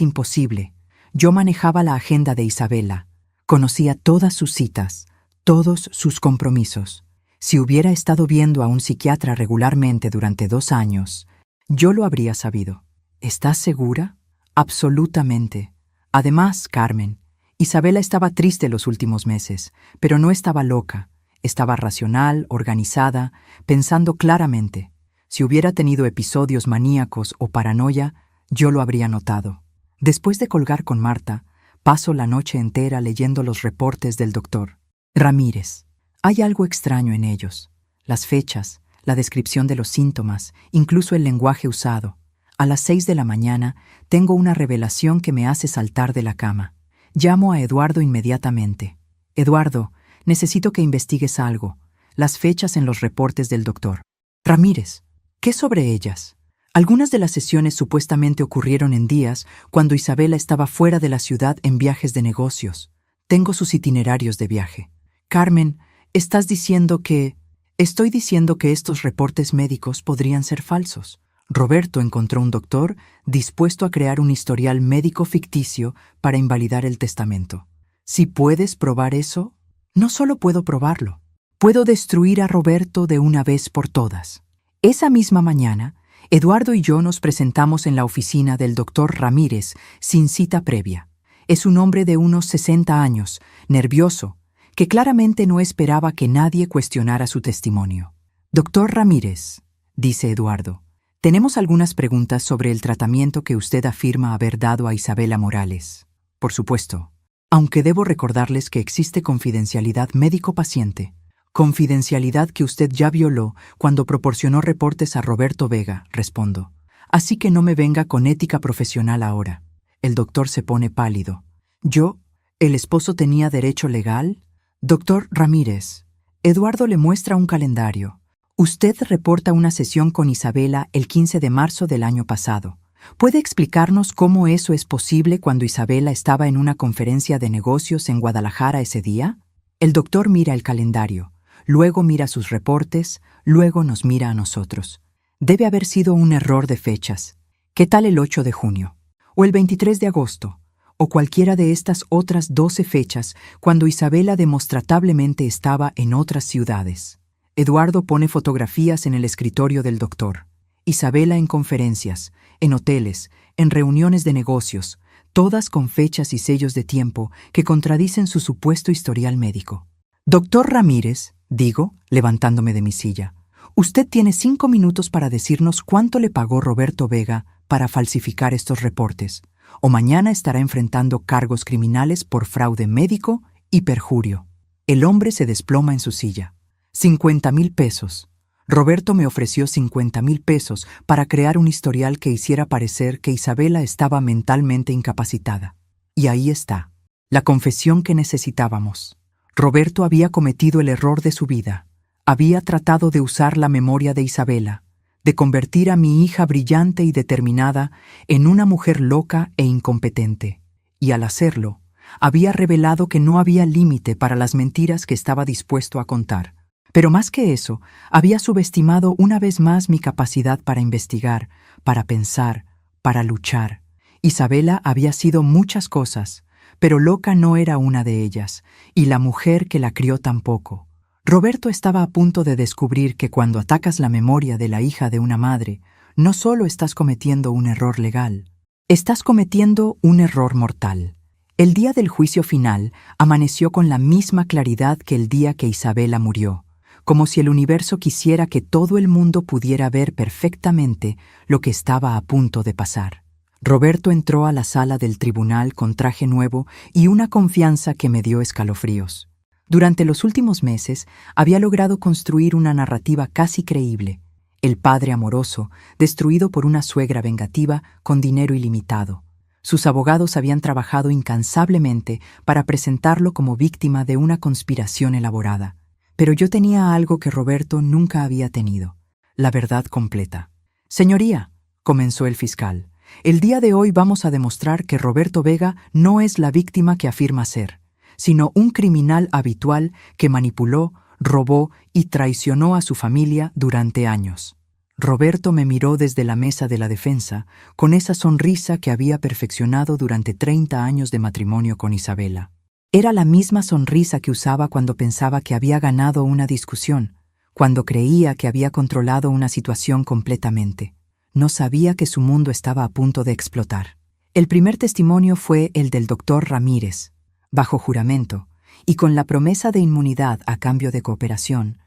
imposible. Yo manejaba la agenda de Isabela. Conocía todas sus citas, todos sus compromisos. Si hubiera estado viendo a un psiquiatra regularmente durante 2 años, yo lo habría sabido. ¿Estás segura? Absolutamente. Además, Carmen, Isabela estaba triste los últimos meses, pero no estaba loca. Estaba racional, organizada, pensando claramente. Si hubiera tenido episodios maníacos o paranoia, yo lo habría notado. Después de colgar con Marta, paso la noche entera leyendo los reportes del doctor Ramírez. Hay algo extraño en ellos. Las fechas, la descripción de los síntomas, incluso el lenguaje usado. A las 6 de la mañana tengo una revelación que me hace saltar de la cama. Llamo a Eduardo inmediatamente. Eduardo, necesito que investigues algo. Las fechas en los reportes del doctor Ramírez. ¿Qué sobre ellas? Algunas de las sesiones supuestamente ocurrieron en días cuando Isabela estaba fuera de la ciudad en viajes de negocios. Tengo sus itinerarios de viaje. Carmen, ¿estás diciendo que...? Estoy diciendo que estos reportes médicos podrían ser falsos. Roberto encontró un doctor dispuesto a crear un historial médico ficticio para invalidar el testamento. Si puedes probar eso, no solo puedo probarlo, puedo destruir a Roberto de una vez por todas. Esa misma mañana, Eduardo y yo nos presentamos en la oficina del doctor Ramírez sin cita previa. Es un hombre de unos 60 años, nervioso, que claramente no esperaba que nadie cuestionara su testimonio. Doctor Ramírez, dice Eduardo, tenemos algunas preguntas sobre el tratamiento que usted afirma haber dado a Isabela Morales. Por supuesto, aunque debo recordarles que existe confidencialidad médico-paciente, confidencialidad que usted ya violó cuando proporcionó reportes a Roberto Vega, respondo. Así que no me venga con ética profesional ahora. El doctor se pone pálido. ¿Yo, el esposo, tenía derecho legal? Doctor Ramírez, Eduardo le muestra un calendario. Usted reporta una sesión con Isabela el 15 de marzo del año pasado. ¿Puede explicarnos cómo eso es posible cuando Isabela estaba en una conferencia de negocios en Guadalajara ese día? El doctor mira el calendario, luego mira sus reportes, luego nos mira a nosotros. Debe haber sido un error de fechas. ¿Qué tal el 8 de junio? ¿O el 23 de agosto? ¿O cualquiera de estas otras 12 fechas cuando Isabela demostratablemente estaba en otras ciudades? Eduardo pone fotografías en el escritorio del doctor. Isabela en conferencias, en hoteles, en reuniones de negocios, todas con fechas y sellos de tiempo que contradicen su supuesto historial médico. Doctor Ramírez, digo, levantándome de mi silla, usted tiene 5 minutos para decirnos cuánto le pagó Roberto Vega para falsificar estos reportes, o mañana estará enfrentando cargos criminales por fraude médico y perjurio. El hombre se desploma en su silla. 50,000 pesos. Roberto me ofreció 50,000 pesos para crear un historial que hiciera parecer que Isabela estaba mentalmente incapacitada. Y ahí está, la confesión que necesitábamos. Roberto había cometido el error de su vida. Había tratado de usar la memoria de Isabela, de convertir a mi hija brillante y determinada en una mujer loca e incompetente. Y al hacerlo, había revelado que no había límite para las mentiras que estaba dispuesto a contar. Pero más que eso, había subestimado una vez más mi capacidad para investigar, para pensar, para luchar. Isabela había sido muchas cosas, pero loca no era una de ellas, y la mujer que la crió tampoco. Roberto estaba a punto de descubrir que cuando atacas la memoria de la hija de una madre, no solo estás cometiendo un error legal, estás cometiendo un error mortal. El día del juicio final amaneció con la misma claridad que el día que Isabela murió, como si el universo quisiera que todo el mundo pudiera ver perfectamente lo que estaba a punto de pasar. Roberto entró a la sala del tribunal con traje nuevo y una confianza que me dio escalofríos. Durante los últimos meses había logrado construir una narrativa casi creíble. El padre amoroso, destruido por una suegra vengativa con dinero ilimitado. Sus abogados habían trabajado incansablemente para presentarlo como víctima de una conspiración elaborada. Pero yo tenía algo que Roberto nunca había tenido: la verdad completa. «Señoría», comenzó el fiscal, «el día de hoy vamos a demostrar que Roberto Vega no es la víctima que afirma ser, sino un criminal habitual que manipuló, robó y traicionó a su familia durante años». Roberto me miró desde la mesa de la defensa con esa sonrisa que había perfeccionado durante 30 años de matrimonio con Isabela. Era la misma sonrisa que usaba cuando pensaba que había ganado una discusión, cuando creía que había controlado una situación completamente. No sabía que su mundo estaba a punto de explotar. El primer testimonio fue el del doctor Ramírez, bajo juramento, y con la promesa de inmunidad a cambio de cooperación.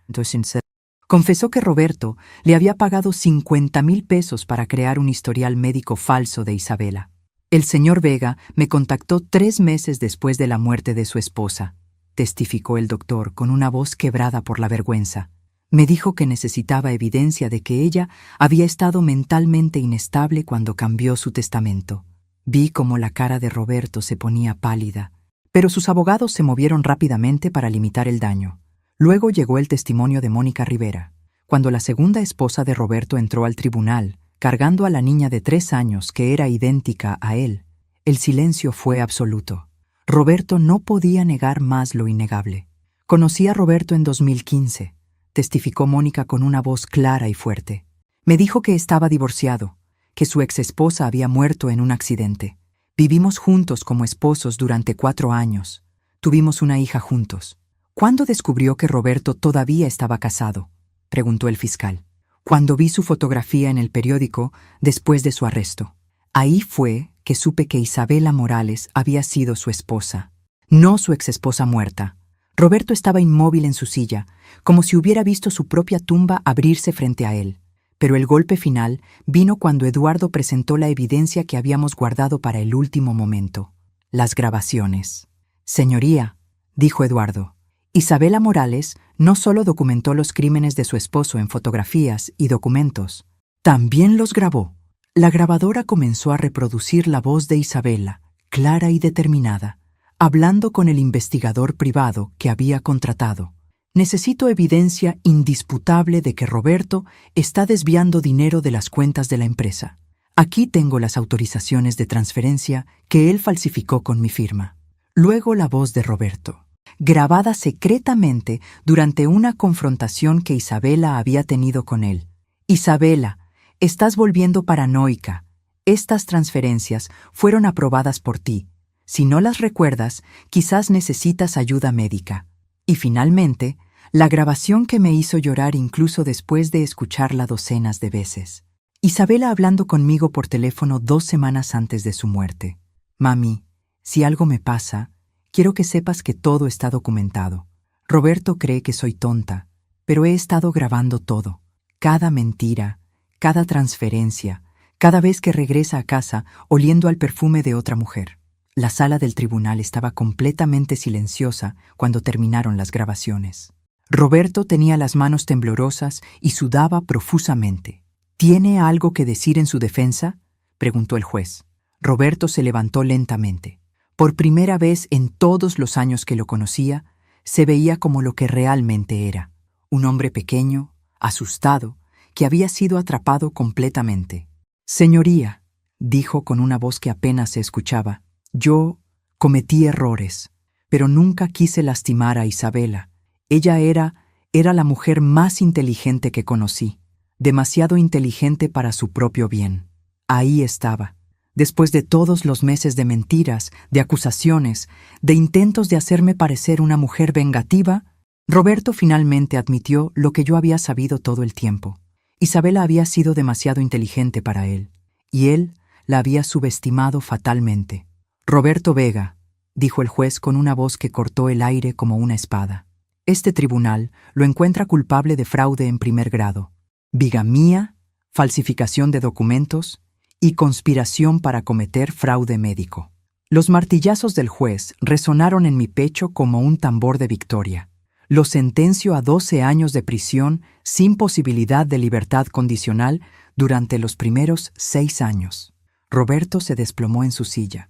Confesó que Roberto le había pagado 50,000 pesos para crear un historial médico falso de Isabela. El señor Vega me contactó 3 meses después de la muerte de su esposa, testificó el doctor con una voz quebrada por la vergüenza. Me dijo que necesitaba evidencia de que ella había estado mentalmente inestable cuando cambió su testamento. Vi cómo la cara de Roberto se ponía pálida, pero sus abogados se movieron rápidamente para limitar el daño. Luego llegó el testimonio de Mónica Rivera. Cuando la segunda esposa de Roberto entró al tribunal, cargando a la niña de 3 años que era idéntica a él, el silencio fue absoluto. Roberto no podía negar más lo innegable. «Conocí a Roberto en 2015», testificó Mónica con una voz clara y fuerte. «Me dijo que estaba divorciado, que su exesposa había muerto en un accidente. Vivimos juntos como esposos durante 4 años. Tuvimos una hija juntos». «¿Cuándo descubrió que Roberto todavía estaba casado?», preguntó el fiscal. «Cuando vi su fotografía en el periódico después de su arresto. Ahí fue que supe que Isabela Morales había sido su esposa, no su exesposa muerta». Roberto estaba inmóvil en su silla, como si hubiera visto su propia tumba abrirse frente a él. Pero el golpe final vino cuando Eduardo presentó la evidencia que habíamos guardado para el último momento: las grabaciones. «Señoría», dijo Eduardo, «Isabela Morales no solo documentó los crímenes de su esposo en fotografías y documentos, también los grabó». La grabadora comenzó a reproducir la voz de Isabela, clara y determinada, hablando con el investigador privado que había contratado. «Necesito evidencia indisputable de que Roberto está desviando dinero de las cuentas de la empresa. Aquí tengo las autorizaciones de transferencia que él falsificó con mi firma». Luego la voz de Roberto, grabada secretamente durante una confrontación que Isabela había tenido con él. «Isabela, estás volviendo paranoica. Estas transferencias fueron aprobadas por ti. Si no las recuerdas, quizás necesitas ayuda médica». Y finalmente, la grabación que me hizo llorar incluso después de escucharla docenas de veces. Isabela hablando conmigo por teléfono 2 semanas antes de su muerte. «Mami, si algo me pasa, quiero que sepas que todo está documentado. Roberto cree que soy tonta, pero he estado grabando todo. Cada mentira, cada transferencia, cada vez que regresa a casa oliendo al perfume de otra mujer». La sala del tribunal estaba completamente silenciosa cuando terminaron las grabaciones. Roberto tenía las manos temblorosas y sudaba profusamente. «¿Tiene algo que decir en su defensa?», preguntó el juez. Roberto se levantó lentamente. Por primera vez en todos los años que lo conocía, se veía como lo que realmente era: un hombre pequeño, asustado, que había sido atrapado completamente. «Señoría», dijo con una voz que apenas se escuchaba, «yo cometí errores, pero nunca quise lastimar a Isabela. Ella era la mujer más inteligente que conocí, demasiado inteligente para su propio bien. Ahí estaba. Después de todos los meses de mentiras, de acusaciones, de intentos de hacerme parecer una mujer vengativa, Roberto finalmente admitió lo que yo había sabido todo el tiempo. Isabela había sido demasiado inteligente para él, y él la había subestimado fatalmente. Roberto Vega, dijo el juez con una voz que cortó el aire como una espada. Este tribunal lo encuentra culpable de fraude en primer grado, bigamía, falsificación de documentos y conspiración para cometer fraude médico. Los martillazos del juez resonaron en mi pecho como un tambor de victoria. Lo sentencio a 12 años de prisión sin posibilidad de libertad condicional durante los primeros 6 años. Roberto se desplomó en su silla.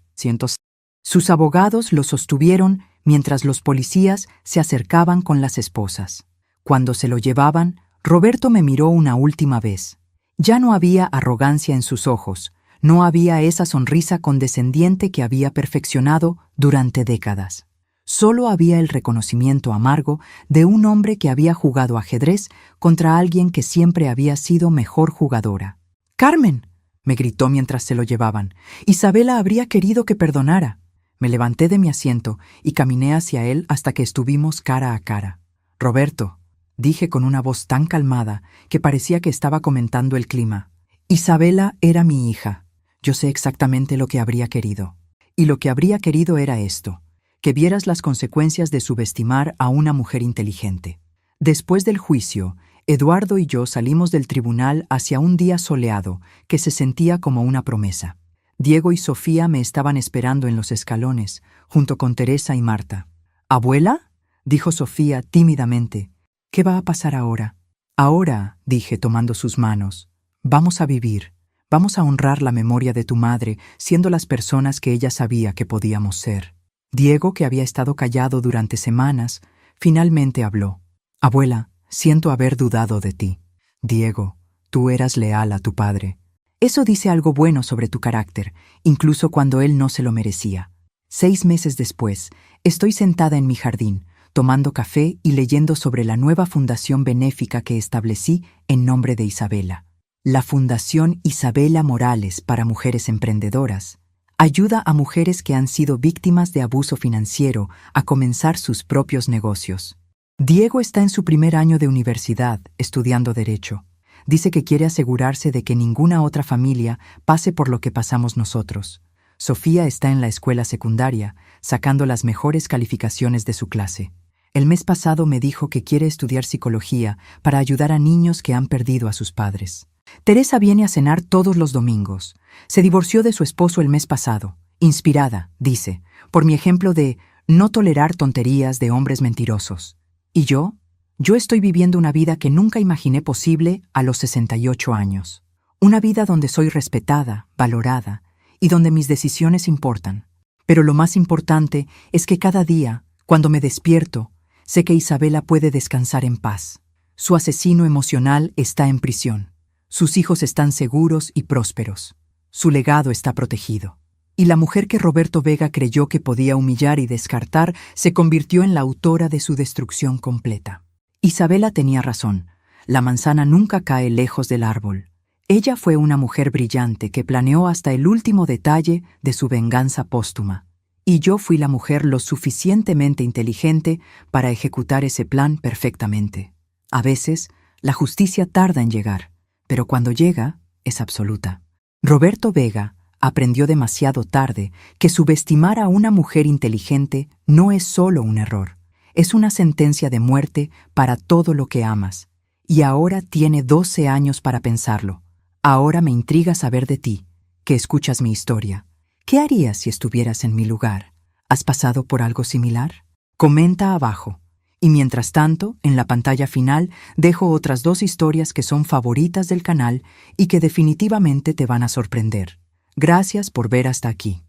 Sus abogados lo sostuvieron mientras los policías se acercaban con las esposas. Cuando se lo llevaban, Roberto me miró una última vez. Ya no había arrogancia en sus ojos, no había esa sonrisa condescendiente que había perfeccionado durante décadas. Solo había el reconocimiento amargo de un hombre que había jugado ajedrez contra alguien que siempre había sido mejor jugadora. «¡Carmen!», me gritó mientras se lo llevaban. «Isabela habría querido que perdonara». Me levanté de mi asiento y caminé hacia él hasta que estuvimos cara a cara. «Roberto», dije con una voz tan calmada que parecía que estaba comentando el clima. «Isabela era mi hija. Yo sé exactamente lo que habría querido. Y lo que habría querido era esto, que vieras las consecuencias de subestimar a una mujer inteligente». Después del juicio, Eduardo y yo salimos del tribunal hacia un día soleado que se sentía como una promesa. Diego y Sofía me estaban esperando en los escalones, junto con Teresa y Marta. «¿Abuela?», dijo Sofía tímidamente. «¿Qué va a pasar ahora?». «Ahora», dije tomando sus manos, «vamos a vivir, vamos a honrar la memoria de tu madre, siendo las personas que ella sabía que podíamos ser». Diego, que había estado callado durante semanas, finalmente habló. «Abuela, siento haber dudado de ti. Diego, tú eras leal a tu padre. Eso dice algo bueno sobre tu carácter, incluso cuando él no se lo merecía». 6 meses después, estoy sentada en mi jardín, tomando café y leyendo sobre la nueva fundación benéfica que establecí en nombre de Isabela. La Fundación Isabela Morales para Mujeres Emprendedoras ayuda a mujeres que han sido víctimas de abuso financiero a comenzar sus propios negocios. Diego está en su primer año de universidad, estudiando Derecho. Dice que quiere asegurarse de que ninguna otra familia pase por lo que pasamos nosotros. Sofía está en la escuela secundaria, sacando las mejores calificaciones de su clase. El mes pasado me dijo que quiere estudiar psicología para ayudar a niños que han perdido a sus padres. Teresa viene a cenar todos los domingos. Se divorció de su esposo el mes pasado, inspirada, dice, por mi ejemplo de no tolerar tonterías de hombres mentirosos. ¿Y yo? Yo estoy viviendo una vida que nunca imaginé posible a los 68 años. Una vida donde soy respetada, valorada y donde mis decisiones importan. Pero lo más importante es que cada día, cuando me despierto, sé que Isabela puede descansar en paz. Su asesino emocional está en prisión. Sus hijos están seguros y prósperos. Su legado está protegido. Y la mujer que Roberto Vega creyó que podía humillar y descartar se convirtió en la autora de su destrucción completa. Isabela tenía razón. La manzana nunca cae lejos del árbol. Ella fue una mujer brillante que planeó hasta el último detalle de su venganza póstuma. Y yo fui la mujer lo suficientemente inteligente para ejecutar ese plan perfectamente. A veces, la justicia tarda en llegar, pero cuando llega, es absoluta. Roberto Vega aprendió demasiado tarde que subestimar a una mujer inteligente no es solo un error, es una sentencia de muerte para todo lo que amas. Y ahora tiene 12 años para pensarlo. Ahora me intriga saber de ti, que escuchas mi historia. ¿Qué harías si estuvieras en mi lugar? ¿Has pasado por algo similar? Comenta abajo. Y mientras tanto, en la pantalla final, dejo otras 2 historias que son favoritas del canal y que definitivamente te van a sorprender. Gracias por ver hasta aquí.